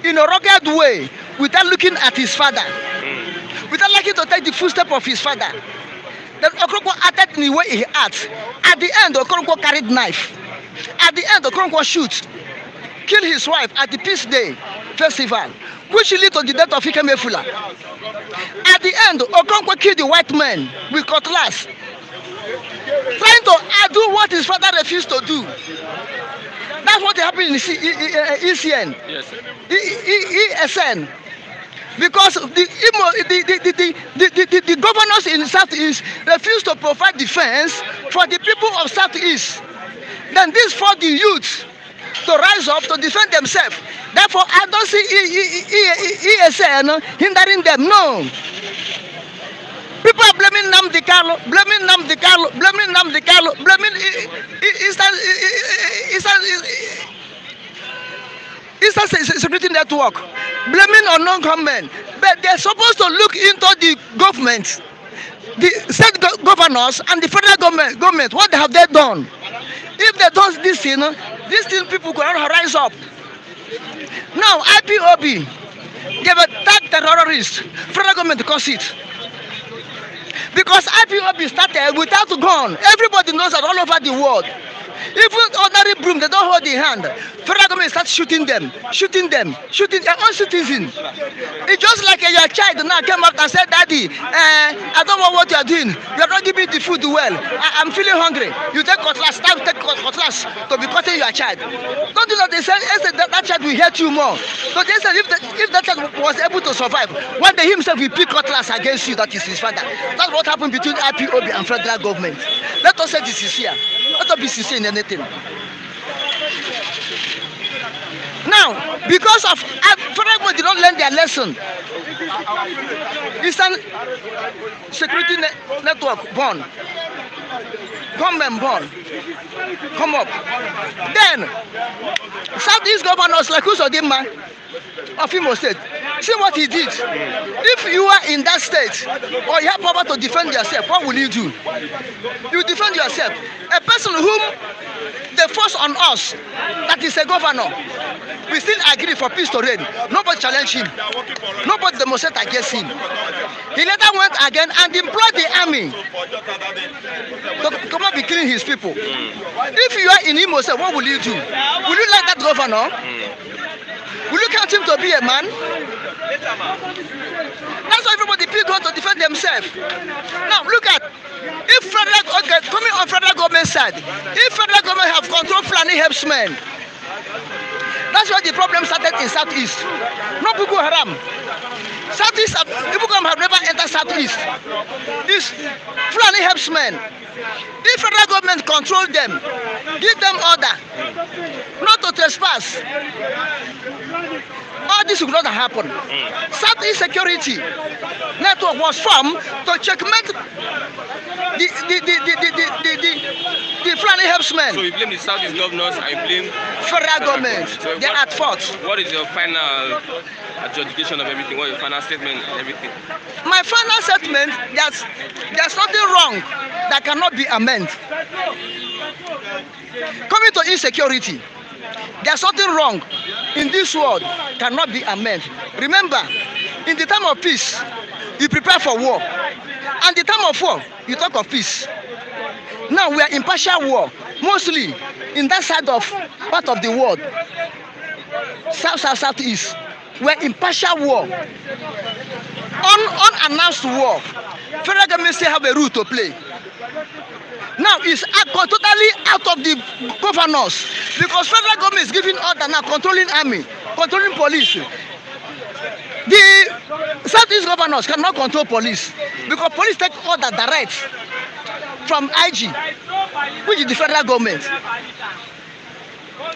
in a rugged way without looking at his father, without liking to take the footstep of his father. Then Okoronkwo acted in the way he acts. At the end, Okoronkwo carried knife. At the end, Okoronkwo shoot, kill his wife at the Peace Day festival, which led to the death of Ikemefula. At the end, Okoronkwo killed the white man with cutlass, trying to do what his father refused to do. That's what happened in ECN, Yes, sir. ESN. Because the governors in the Southeast refused to provide defense for the people of Southeast. Then this forced the youth to rise up to defend themselves. Therefore, I don't see ESN hindering them. No. People are blaming Nnamdi Kanu, blaming Eastern Security Network, blaming unknown government. But they're supposed to look into the government, the state governors and the federal government. What have they done? If they don't this thing people cannot rise up. Now IPOB, they were attacked terrorists. Federal government caused it. Because IPOB started without a gun. Everybody knows that all over the world. Even ordinary broom, they don't hold in hand. Federal government starts shooting their own citizens. It's just like your child now came out and said, "Daddy, I don't know what you are doing. You are not giving me the food well. I'm feeling hungry." You take cutlass, take cutlass to be cutting your child. Don't you know they said that child will hurt you more? So they said if that child was able to survive, one day himself will pick cutlass against you. That is his father. That's what happened between IPOB and federal government. Let us say this is here. Let us be sincere in anything. Now, because of federal government did not learn their lesson, Eastern Security Network born, government born, come up. Then Southeast governors like Usodimma of Imo State See what he did. If you are in that state or you have power to defend yourself, what will you do? You defend yourself. A person whom they force on us, that is a governor, we still agree for peace to reign. Nobody challenge him. Nobody demonstrate against him. He later went again and employed the army to come and be killing his people. If you are in Imo State, what will you do? Will you like that governor? Will you count him to be a man? That's why everybody people want to defend themselves. Now look at, if federal, okay, coming on federal government side, if federal government have control planning helps men. That's why the problem started in Southeast. Not Boko Haram. Southeast, Boko Haram have never entered Southeast. This Fulani helps men. If federal government control them, give them order not to trespass, all this will not happen. Southeast security network was formed to checkmate the Fulani helps men. So you blame the Southeast governors and you blame federal government. So They are at fault. What is your final adjudication of everything? What is your final statement and everything? My final statement, there's nothing wrong that cannot be amended. Coming to insecurity, there's nothing wrong in this world cannot be amended. Remember, in the time of peace, you prepare for war. And the time of war, you talk of peace. Now we are in partial war, mostly in that side of part of the world. Southeast. We're in partial war. Unannounced war. Federal government still have a role to play. Now it's totally out of the governors because federal government is giving order now, controlling army, controlling police. The Southeast governors cannot control police because police take order direct from IG, which is the federal government.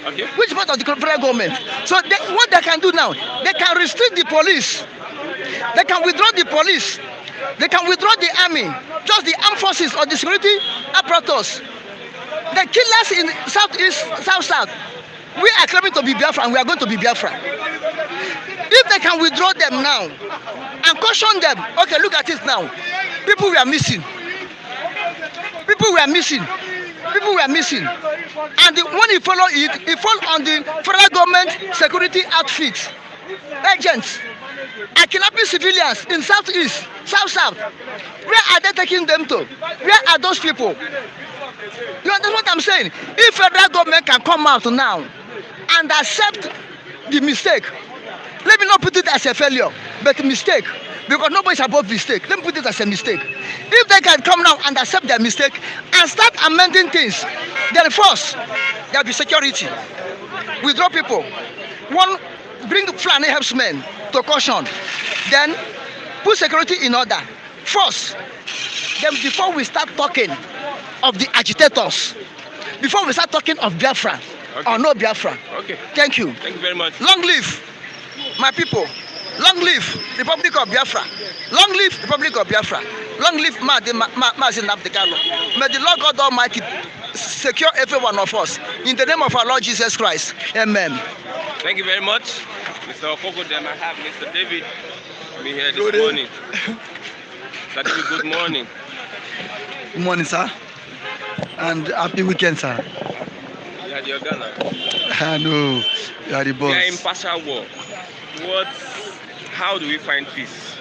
Okay. Which part of the federal government? So what they can do now, they can restrict the police. They can withdraw the police. They can withdraw the army, just the armed forces or the security apparatus. The killers in Southeast, South, we are claiming to be Biafra and we are going to be Biafra. If they can withdraw them now and caution them, okay, look at it now. People were missing. People were missing. People were missing. And when you follow it, it falls on the federal government security outfit, agents, are kidnapping civilians in Southeast, South. Where are they taking them to? Where are those people? You understand what I'm saying? If federal government can come out now and accept the mistake, let me not put it as a failure, but a mistake, because nobody is above mistake. Let me put it as a mistake. If they can come now and accept their mistake and start amending things, then first, there will be security. Withdraw people. One, bring Fulani helps men to caution. Then, put security in order. First, then before we start talking of the agitators, before we start talking of Biafra, okay, or no Biafra. Okay. Thank you. Thank you very much. Long live my people. Long live Republic of Biafra. Long live Republic of Biafra. Long live Mazin Abdikalo. May the Lord God Almighty secure every one of us. In the name of our Lord Jesus Christ. Amen. Thank you very much. Mr. Okoko, then I have Mr. David be here this morning. Mr. David, good morning. Good morning, sir. And happy weekend, sir. You are the Ghana. I know, you are the boss. We are in partial war. How do we find peace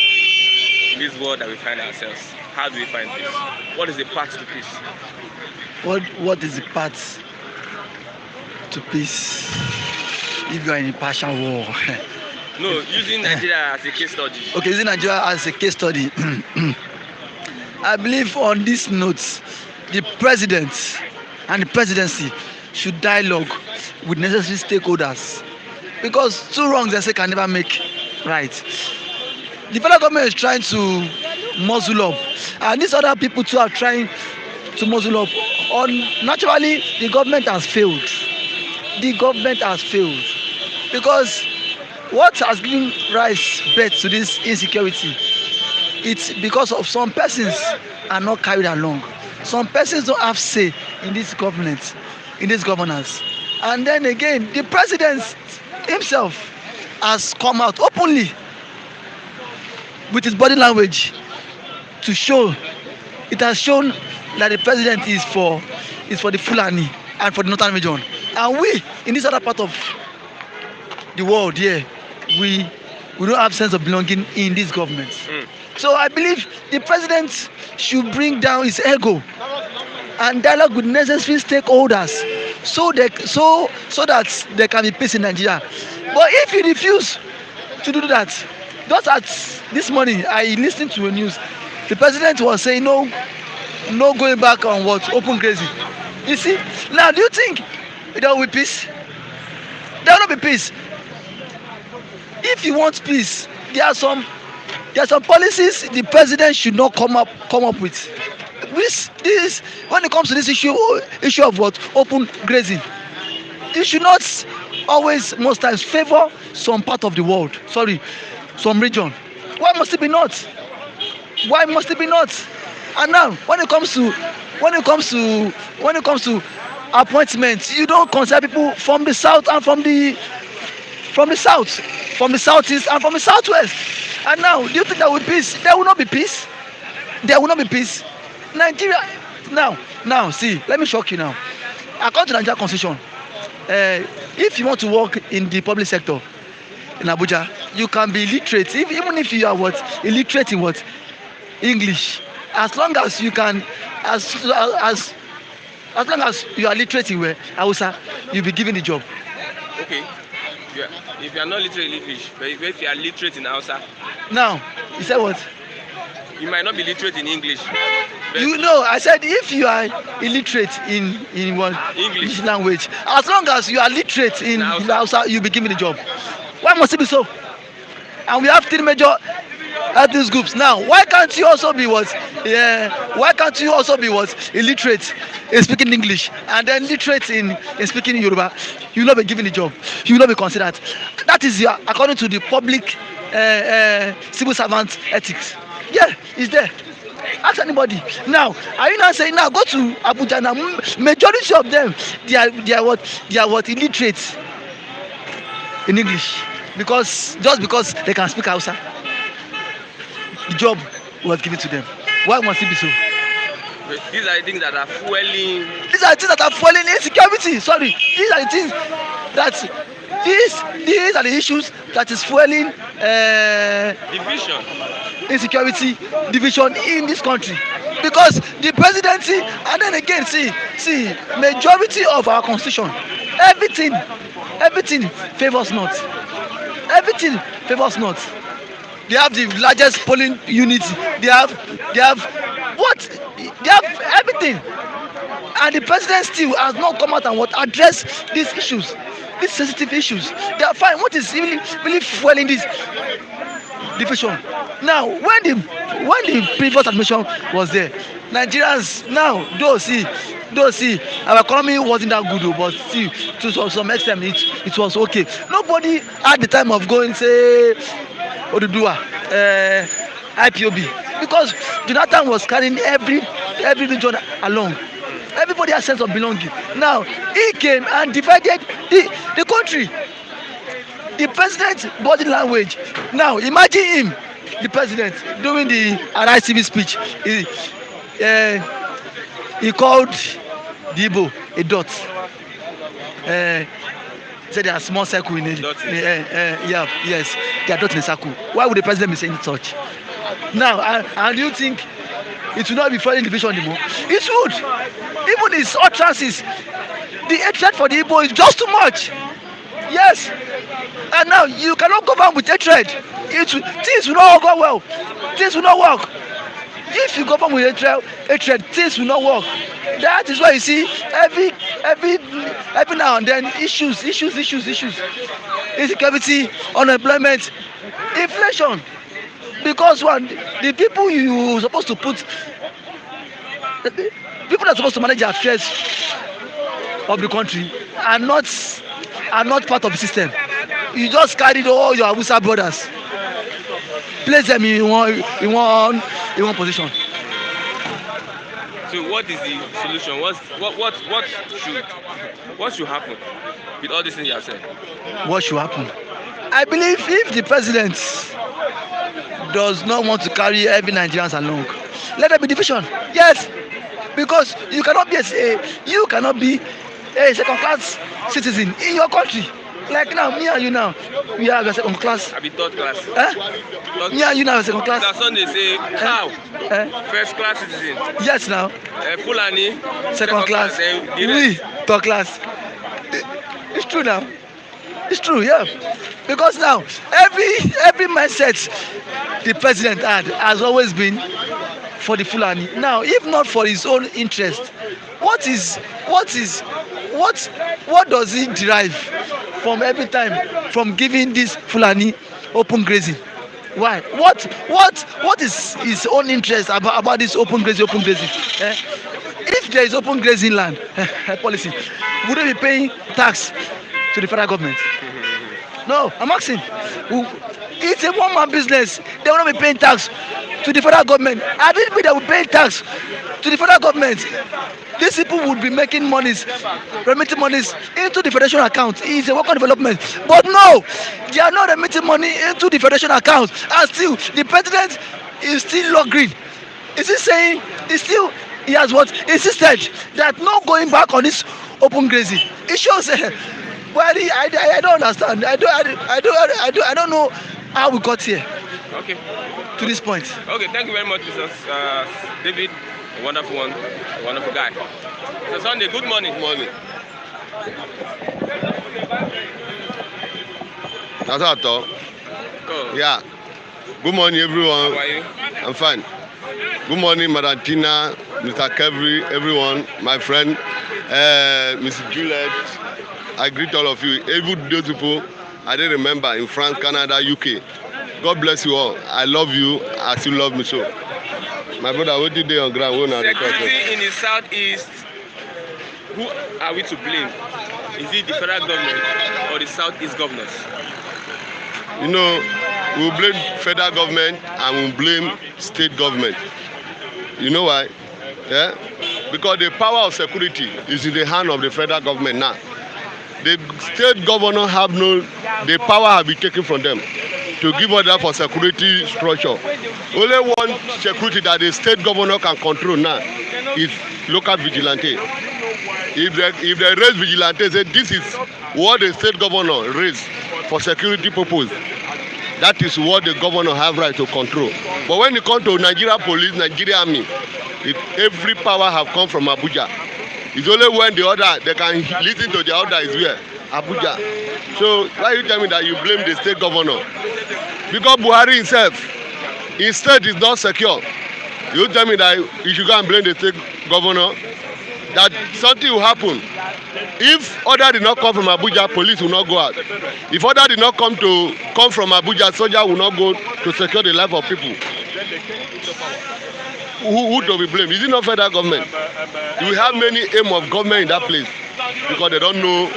in this world that we find ourselves? How do we find peace? What is the path to peace? What is the path to peace if you are in a partial war? No, using Nigeria as a case study. Okay, using Nigeria as a case study. I believe on this note, the president and the presidency should dialogue with necessary stakeholders, because two wrongs they say can never make right. The federal government is trying to muzzle up, and these other people too are trying to muzzle up. Naturally, the government has failed. The government has failed because what has given rise birth to this insecurity, it's because of some persons are not carried along. Some persons don't have say in this government, in this governance. And then again, the president himself has come out openly with his body language to show, it has shown that the president is for the Fulani and for the northern region. And we, in this other part of the world here, we don't have sense of belonging in this government. So I believe the president should bring down his ego and dialogue with necessary stakeholders so that there can be peace in Nigeria. But if he refuse to do that, just as this morning I listened to a news, the president was saying no going back on what open grazing. You see, now do you think there will be peace? There will not be peace. If you want peace, there are some policies the president should not come up with. This when it comes to this issue of what open grazing, you should not always most times favor some part of the world. Sorry, some region. Why must it be not? Why must it be not? And now when it comes to appointments, you don't consider people from the south and from the southeast and from the southwest. And now, do you think there will be peace? There will not be peace. There will not be peace. Nigeria, now, see, let me shock you now. According to the Nigerian Constitution, if you want to work in the public sector in Abuja, you can be illiterate, even if you are illiterate in English. As long as you can, as long as you are literate in Hausa, you'll be given the job. Okay. Yeah. If you are not literate in English, but if you are literate in Hausa. Now, you said what? You might not be literate in English. You know, I said if you are illiterate in what English language, as long as you are literate in Hausa, you'll be given the job. Why must it be so? And we have 3 major ethnic groups. Now, why can't you also be illiterate in speaking English and then literate in speaking Yoruba? You will not be given the job. You will not be considered. That is according to the public civil servant ethics. Yeah, it's there. Ask anybody. Now, are you not saying now go to Abuja now? Majority of them they are what illiterate in English because they can speak Hausa. The job was given to them. Why must it be so? These are the things that are fueling. These are the things that are fueling insecurity. Sorry, these are the things that these are the issues that is fueling division, insecurity, division in this country. Because the presidency, and then again, see, majority of our constitution, everything favors not. Everything favors not. They have the largest polling unit. They have what? They have everything. And the president still has not come out and address these issues, these sensitive issues. They are fine. What is really fueling this division? Now, when the previous administration was there, Nigerians now don't see our economy wasn't that good, but still to some extent it was okay. Nobody had the time of going say Oduduwa, IPOB, because Jonathan was carrying every region along. Everybody has sense of belonging. Now he came and divided the country. The president's body language. Now imagine him, the president, during the RICB speech. He called the Igbo a dot. Said they are small circle in it. Yes, they are dot in a circle. Why would the president be saying such? Now, and you think it will not be following division anymore? It would. Even his utterances, the hatred for the Igbo is just too much. Yes. And now you cannot govern with hatred. Things will not go well. Things will not work. If you govern with hatred, things will not work. That is why you see every now and then issues. Insecurity, unemployment, inflation. Because the people you supposed to put, the people that are supposed to manage the affairs of the country are not part of the system. You just carried all your Hausa brothers, place them in one position. So what is the solution? What should happen with all these things you have said? What should happen? I believe if the president does not want to carry every Nigerians along. Let there be division. Yes, because you cannot be a second-class citizen in your country. Like now, me and you now, we are a second class. I be third class. Me and you now are second class. That's when they say how first class citizen. Yes now. Fulani Second class. We third class. It's true now. It's true, yeah. Because now every mindset the president has always been for the Fulani. Now, if not for his own interest, what does he derive from every time from giving this Fulani open grazing? Why? What is his own interest about this open grazing? If there is open grazing land policy, would they be paying tax to the federal government? No, I'm asking. It's a one-man business. They will not be paying tax to the federal government. I didn't mean they will pay tax to the federal government. These people would be making monies, remitting monies into the federation account. It's a work on development. But no, they are not remitting money into the federation account. And still, the president is still not green. Is he saying he has what insisted that no going back on this open grazing? It shows. Well, I don't understand. I don't know how we got here. Okay. To this point. Okay, thank you very much, Mr. David. A wonderful one, a wonderful guy. Mr. Sunday, good morning. Good morning. That's how I talk. Oh. Yeah. Good morning, everyone. How are you? I'm fine. Good morning, Madam Tina, Mr. Kevri, everyone, my friend, Mrs. Juliet. I greet all of you. Even those people I didn't remember in France, Canada, UK. God bless you all. I love you as you love me so. My brother, what did they on ground? Security in the southeast, who are we to blame? Is it the federal government or the southeast governors? You know, we blame federal government and we blame state government. You know why? Yeah? Because the power of security is in the hand of the federal government now. The state governor the power have been taken from them to give order for security structure. Only one security that the state governor can control now is local vigilante. If they raise vigilante, say this is what the state governor raised for security purpose. That is what the governor have right to control. But when it comes to Nigeria police, Nigeria army, every power have come from Abuja. It's only when they can listen to the order is where? Abuja. So why you tell me that you blame the state governor? Because Buhari himself, his state is not secure. You tell me that you should go and blame the state governor? That something will happen. If order did not come from Abuja, police will not go out. If order did not come from Abuja, soldier will not go to secure the life of people. Who do we blame? Is it not federal government? We have many aim of government in that place because they don't know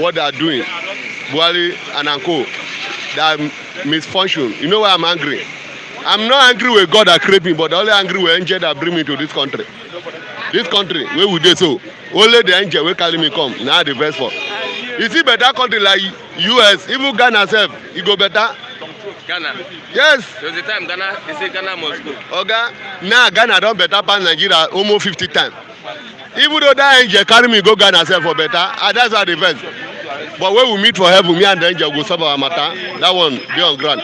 what they are doing. Buhari and Anko, that misfunction. You know why I'm angry? I'm not angry with God that created me, but only angry with angel that bring me to this country. This country, where would they so? Only the angel will carry me come. Now the best for. You see better country like US, even Ghana self, it go better. Ghana? Yes. There was a time Ghana, they say Ghana must go. Okay. Now Ghana don't better than Nigeria almost 50 times. Even though that angel carry me go Ghana self for better, that's how the best. But when we meet for heaven, me and the angel go solve our matter. That one, they on ground.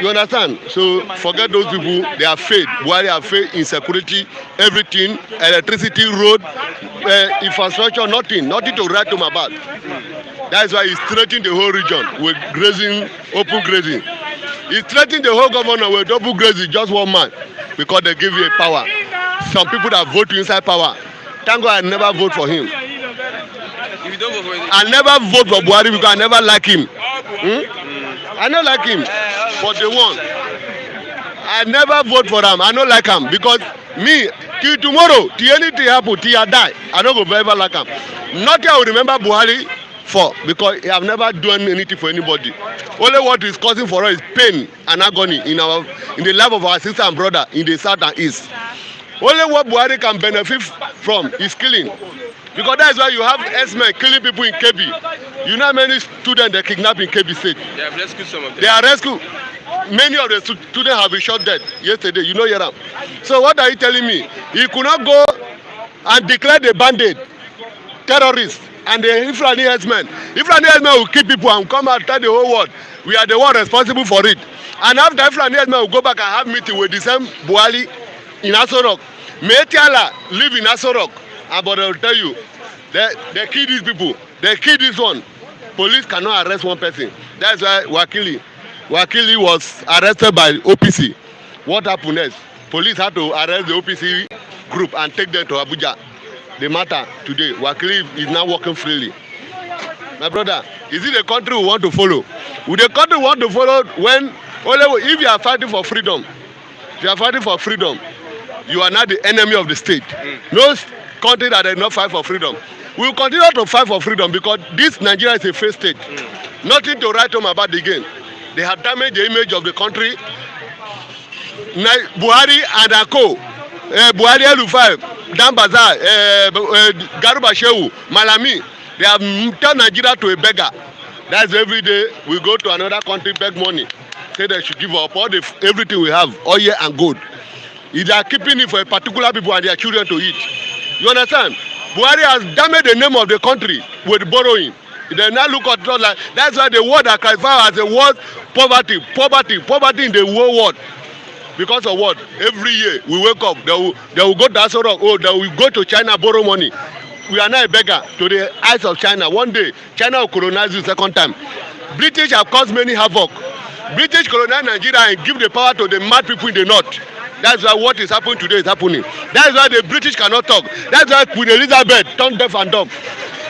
You understand? So forget those people. They are faith. Buhari have faith in security, everything, electricity, road, infrastructure, nothing to write to him about. That's why he's threatening the whole region with grazing, open grazing. He's threatening the whole governor with open grazing, just one man, because they give you a power. Some people that vote to inside power. Thank God I never vote for him. If you don't vote for him, I never vote for Buhari because I never like him. I don't like him for the one. I never vote for him. I don't like him because me, till tomorrow, till anything happen, till I die, I don't go ever like him. Nothing I will remember Buhari for because he have never done anything for anybody. Only what is causing for us is pain and agony in the life of our sister and brother in the south and east. Only what Buhari can benefit from is killing. Because that's why you have S-men killing people in KB. You know how many students they kidnap in KB State? they have rescued some of them. They are rescued. many of the students have been shot dead yesterday. You know, Yaram. So what are you telling me? He could not go and declare the bandit terrorists and the Ifrani herdsmen. Ifrani herdsmen will kill people and come and tell the whole world we are the one responsible for it. And after Ifrani herdsmen will go back and have meeting with the same Buhari in Aso Rock. Metiala live in Aso Rock. But I will tell you, they kill these people. They kill this one. Police cannot arrest one person. That's why Wakili was arrested by OPC. What happened next? Police had to arrest the OPC group and take them to Abuja. The matter today, Wakili is now working freely. My brother, is it a country we want to follow? Would the country want to follow when only if you are fighting for freedom? If you are fighting for freedom, you are not the enemy of the state. No country that does not fight for freedom. We will continue to fight for freedom because this Nigeria is a free state. Nothing to write home about again. They have damaged the image of the country. Buhari and Ako, Buhari Elufai, Dambaza, Garuba Shehu, Malami, they have turned Nigeria to a beggar. That's every day we go to another country, beg money. Say they should give up everything we have, oil and gold. They are keeping it for a particular people and their children to eat. You understand? Buhari has damaged the name of the country with borrowing. They now look at it like that's why the word that classified as a word poverty in the whole world. Because of what? Every year we wake up, they will go to Aso Rock, they will go to China borrow money. We are now a beggar to the eyes of China. One day, China will colonize you second time. British have caused many havoc. British colonize Nigeria and give the power to the mad people in the north. That's why what is happening today is happening. That's why the British cannot talk. That's why Queen Elizabeth turned deaf and dumb.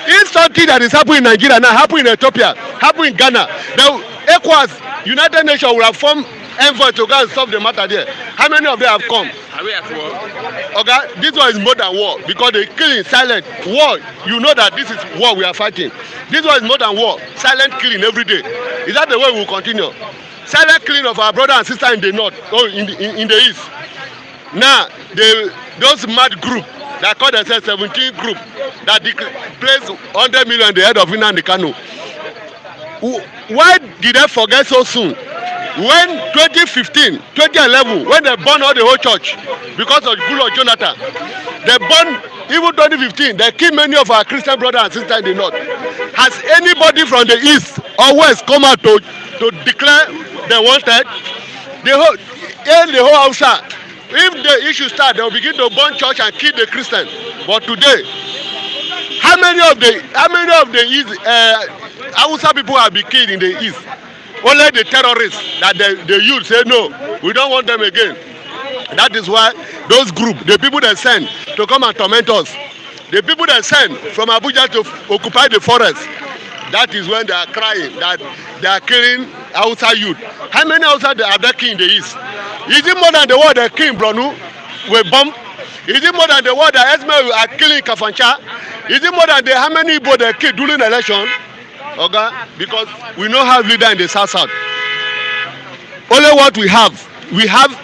If something that is happening in Nigeria now happen in Ethiopia, happen in Ghana, the ECOWAS, United Nations will have formed envoy to go and solve the matter there. How many of them have come? Are we at war? Okay, this one is more than war because they killing silent. War, you know that this is war we are fighting. This one is more than war. Silent killing every day. Is that the way we will continue? Silent killing of our brother and sister in the north, or in the east. Now, those mad group that call themselves 17 group that place 100 million in the head of Nnamdi Kanu. Why did they forget so soon? When 2015, 2011, when they burned all the whole church because of Goodluck Jonathan, they burned even 2015. They killed many of our Christian brothers and sisters in the north. Has anybody from the east or west come out to declare they wanted? The whole Hausa. If the issue start, they will begin to burn church and kill the Christians. But today, how many of the East Hausa people have been killed in the East? Only the terrorists that the youth say no, we don't want them again. That is why those groups, the people that send to come and torment us, the people that send from Abuja to occupy the forest, that is when they are crying that they are killing Hausa youth. How many Hausa are they killing in the East? Is it more than the war they kill in Bronu with bomb? Is it more than the war that Esme are killing Kafancha? Is it more than how many people they kill during the election? Okay? Because we don't have leader in the south. Only what we have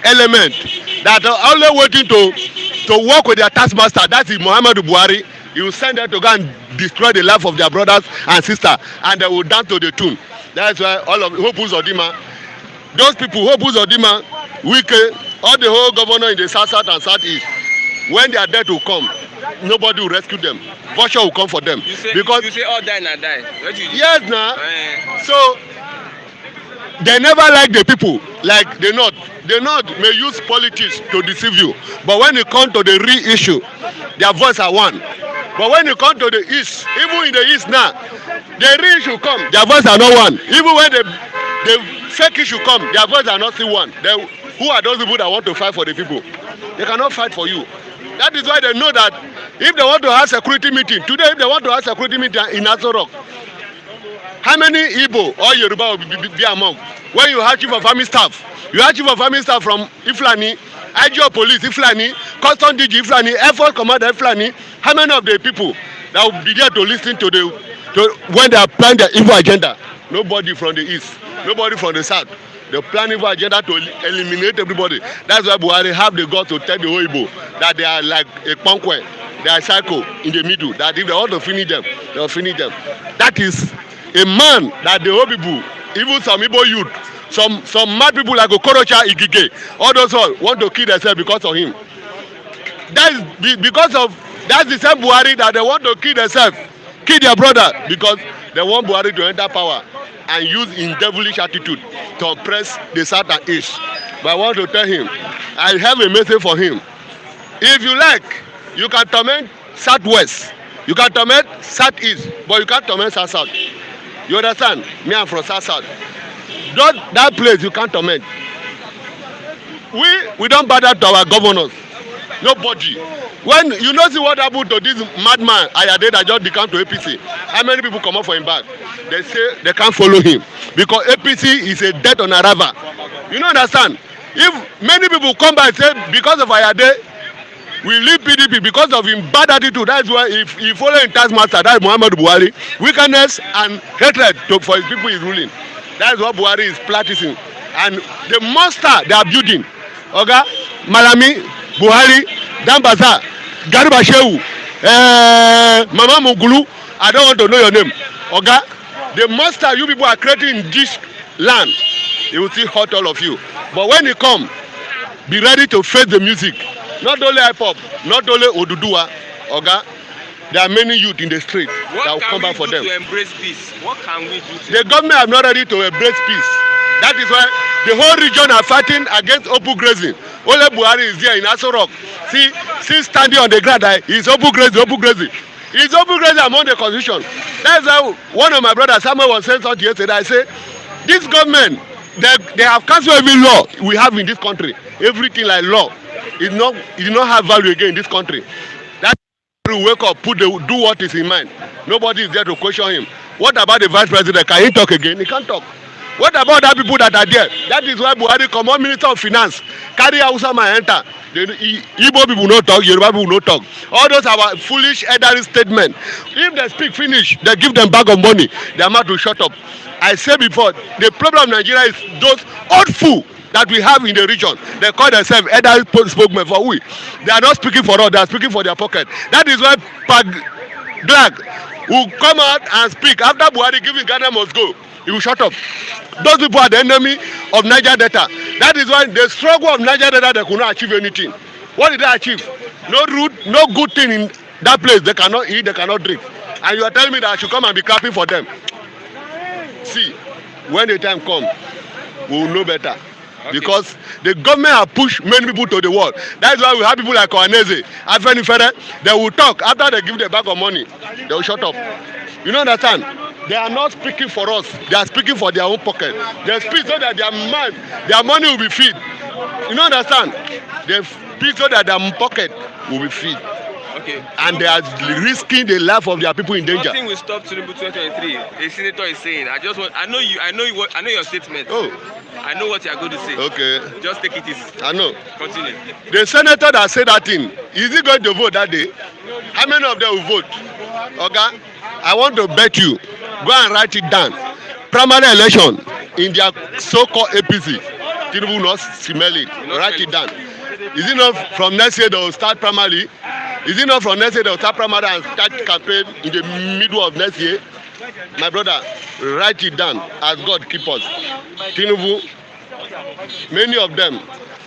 elements that are only waiting to work with their taskmaster. That is Muhammadu Buhari. He will send them to go and destroy the life of their brothers and sisters, and they will dance to the tune. That's why all of Hope Uzodinma, those people, Hope Uzodinma, Wike, all the whole governor in the south and southeast, when their death will come, nobody will rescue them. Vulture will come for them. You say all die and die. Yes, now. So they never like the people, like the North. The North may use politics to deceive you, but when it comes to the real issue, their voice are one. But when you come to the East, even in the East now, the real issue come, their voice are not one. Even when the fake issue come, their voice are not still one. Who are those people that want to fight for the people? They cannot fight for you. That is why they know that if they want to have security meeting, today if they want to have security meeting in Aso Rock, how many Igbo or Yoruba will be among? When you have chief of army staff, you have chief of army staff from Iflani, IGO police Iflani, custom DG Iflani, Air Force commander Iflani. How many of the people that will be there to listen to when they are planning their evil agenda? Nobody from the east, nobody from the south. They plan evil agenda to eliminate everybody. That's why Buhari have the guts to tell the whole Igbo that they are like a punkwe, they are psycho in the middle. That if they want to finish them, they will finish them. That is a man that the whole people, even some Igbo youth, some mad people like Okorocha Igige, all those all want to kill themselves because of him. That's the same Buhari that they want to kill themselves, kill their brother, because they want Buhari to enter power and use in devilish attitude to oppress the south and east. But I want to tell him, I have a message for him. If you like, you can torment southwest, you can torment southeast, but you can't torment south. You understand? Me, I'm from south. That place you can't torment. We don't bother to our governors. Nobody. When you know see what happened to this madman Adeyeye that just became to APC, how many people come up for him back? They say they can't follow him because APC is a death on arrival. You don't understand? If many people come back and say because of Adeyeye we leave PDP because of him bad attitude, that's why if he follow in taskmaster, that's Muhammadu Buhari, wickedness and hatred for his people is ruling. That's what Buhari is practicing. And the monster they are building, Oga, Malami, Buhari, Dambaza, Garba Shehu, Mama Mugulu, I don't want to know your name. Oga, the monster you people are creating in this land, he will still hurt all of you. But when he come, be ready to face the music. Not only hip hop, not only Oduduwa, Oga, there are many youth in the street that will come back for them. What can we do to embrace peace? What can we do to... The government are not ready to embrace peace. That is why the whole region are fighting against open grazing. Ole Buhari is there in Aso Rock. See standing on the ground, he's open grazing, open grazing. He's open grazing among the constitution. That's how one of my brothers, Samuel, was saying something yesterday. I say, this government, they have cancelled every law we have in this country. Everything like law. It did not have value again in this country. That will wake up, do what is in mind. Nobody is there to question him. What about the vice president? Can he talk again? He can't talk. What about that people that are there? That is why Buhari come on, Minister of Finance, carry Hausa enter. The Igbo people no talk, Yoruba people no talk. All those are foolish elderly statements. If they speak finish, they give them bag of money. They are not to shut up. I said before, the problem in Nigeria is those old fools that we have in the region. They call themselves elderly spokesmen for we. They are not speaking for us, they are speaking for their pocket. That is why Black will come out and speak. After Buhari giving Ghana must go, he will shut up. Those people are the enemy of Niger Delta. That is why the struggle of Niger Delta, they could not achieve anything. What did they achieve? No root, no good thing in that place. They cannot eat, they cannot drink. And you are telling me that I should come and be clapping for them. See, when the time comes, we will know better. Okay. Because the government have pushed many people to the wall. That's why we have people like Ohaneze, Afenifere. They will talk after they give the bag of money. They will shut up. You don't understand? They are not speaking for us. They are speaking for their own pocket. They speak so that their money will be fed. You don't understand? They speak so that their pocket will be fed. Okay. And they are risking the life of their people in danger. Nothing will stop Tinubu 2023. A senator is saying, I know your statement. Oh. I know what you are going to say. Okay. Just take it easy. I know. Continue. The senator that said that thing, is he going to vote that day? How many of them will vote? Okay. I want to bet you. Go and write it down. Primary election in their so-called APC. Tinubu will not smell it. Write it down. Is it not from next year they will start primary? Is it not from next year they will start primary and start campaign in the middle of next year? My brother, write it down as God keep us. Tinubu, many of them,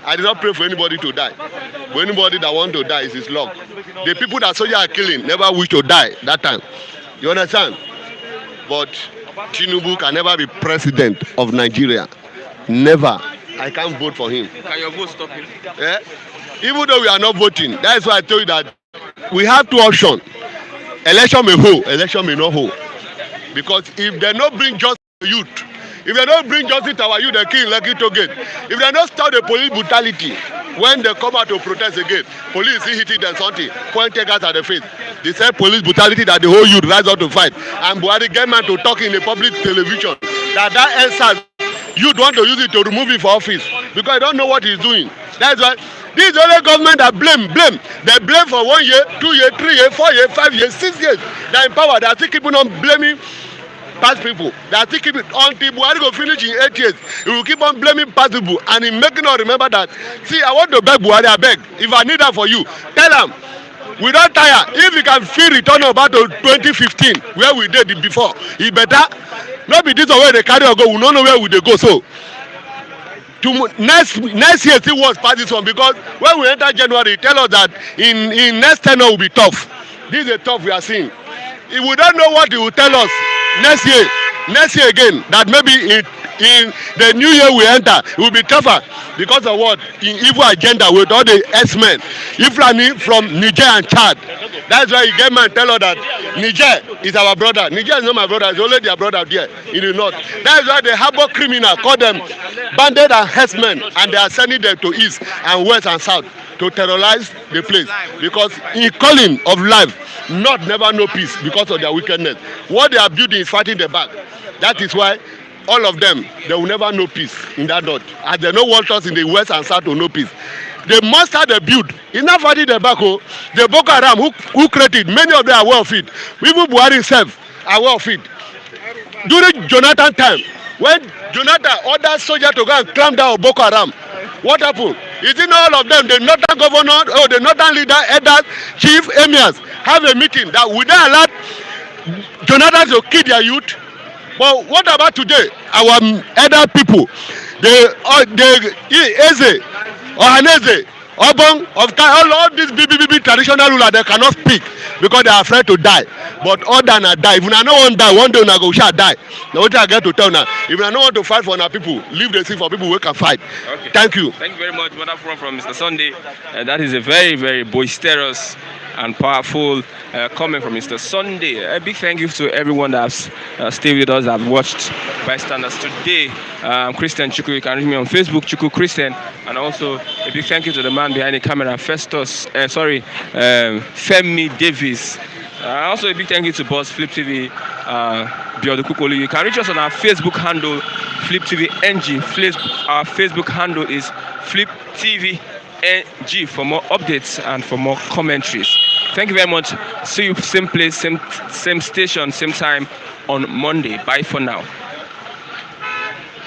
I did not pray for anybody to die. But anybody that want to die is his luck. The people that soldiers are killing never wish to die that time. You understand? But Tinubu can never be president of Nigeria. Never. I can't vote for him. Can your vote stop him? Yeah? Even though we are not voting, that's why I tell you that we have two options. Election may hold, election may not hold. Because if they don't bring justice to youth, if they don't bring justice to our youth, they kill Lekki Tollgate. If they don't stop the police brutality, when they come out to protest again, police see hitting them something, point gas at the face. They say police brutality that the whole youth rise up to fight. And Buhari get man to talk in the public television that answer youth want to use it to remove him from office because they don't know what he's doing. That's why this is the only government that blame. They blame for 1 year, 2 years, 3 years, 4 years, 5 years, 6 years. They're in power. They are still keeping on blaming past people. They are still keeping until Buhari go finish in 8 years. He will keep on blaming past people and he making us remember that. See, I want to beg Buhari, I beg. If I need that for you, tell him. We don't tire. If we can feel return about to 2015, where we did it before, he better not be this way they carry or go. We don't know where we they go. So next year still worse pass this one, because when we enter January, tell us that in next tenure will be tough. This is a tough we are seeing. If we don't know what he will tell us next year again, that maybe in the new year we enter, it will be tougher because of what? In evil agenda with all the S-men, Iflani from Niger and Chad. That's why you get man tell us that Niger is our brother. Niger is not my brother, it's only their brother there in the north. That's why they harbor criminal, call them bandit and herdsmen, and they are sending them to east and west and south to terrorize the place, because in calling of life, North never know peace because of their wickedness. What they are building is fighting the back. That is why all of them, they will never know peace in that North. As they know want us in the west and south to know peace. The monster they build is not fighting the back. The Boko Haram who created, many of them are aware of it. Even Buhari himself are aware of it. During Jonathan time, when Jonathan ordered soldiers to go and clamp down on Boko Haram, what happened? Is it not all of them, the northern governor or the northern leader, elders, chief, emirs, have a meeting that would not allow Jonathan to kill their youth? But what about today? Our elder people, the Eze, Ohaneze, Obong, of all these big traditional rulers, they cannot speak because they are afraid to die. But all than a die. If you no want die, one day una go shall die. Now what I get to tell now, if you no want to fight for our people, leave the sea for people who can fight. Okay. Thank you. Thank you very much, wonderful from Mr. Sunday. That is a very, very boisterous and powerful comment from Mr. Sunday. A big thank you to everyone that's stayed with us, that watched Bystanders today. Christian Chuku, you can reach me on Facebook, Chuku Christian, and also a big thank you to the man behind the camera, Femi Davis. Also a big thank you to Boss Flip TV, Biodo Kukoli. You can reach us on our Facebook handle, Flip TV NG. Our Facebook handle is Flip TV NG for more updates and for more commentaries. Thank you very much. See you same place, same station, same time on Monday. Bye for now.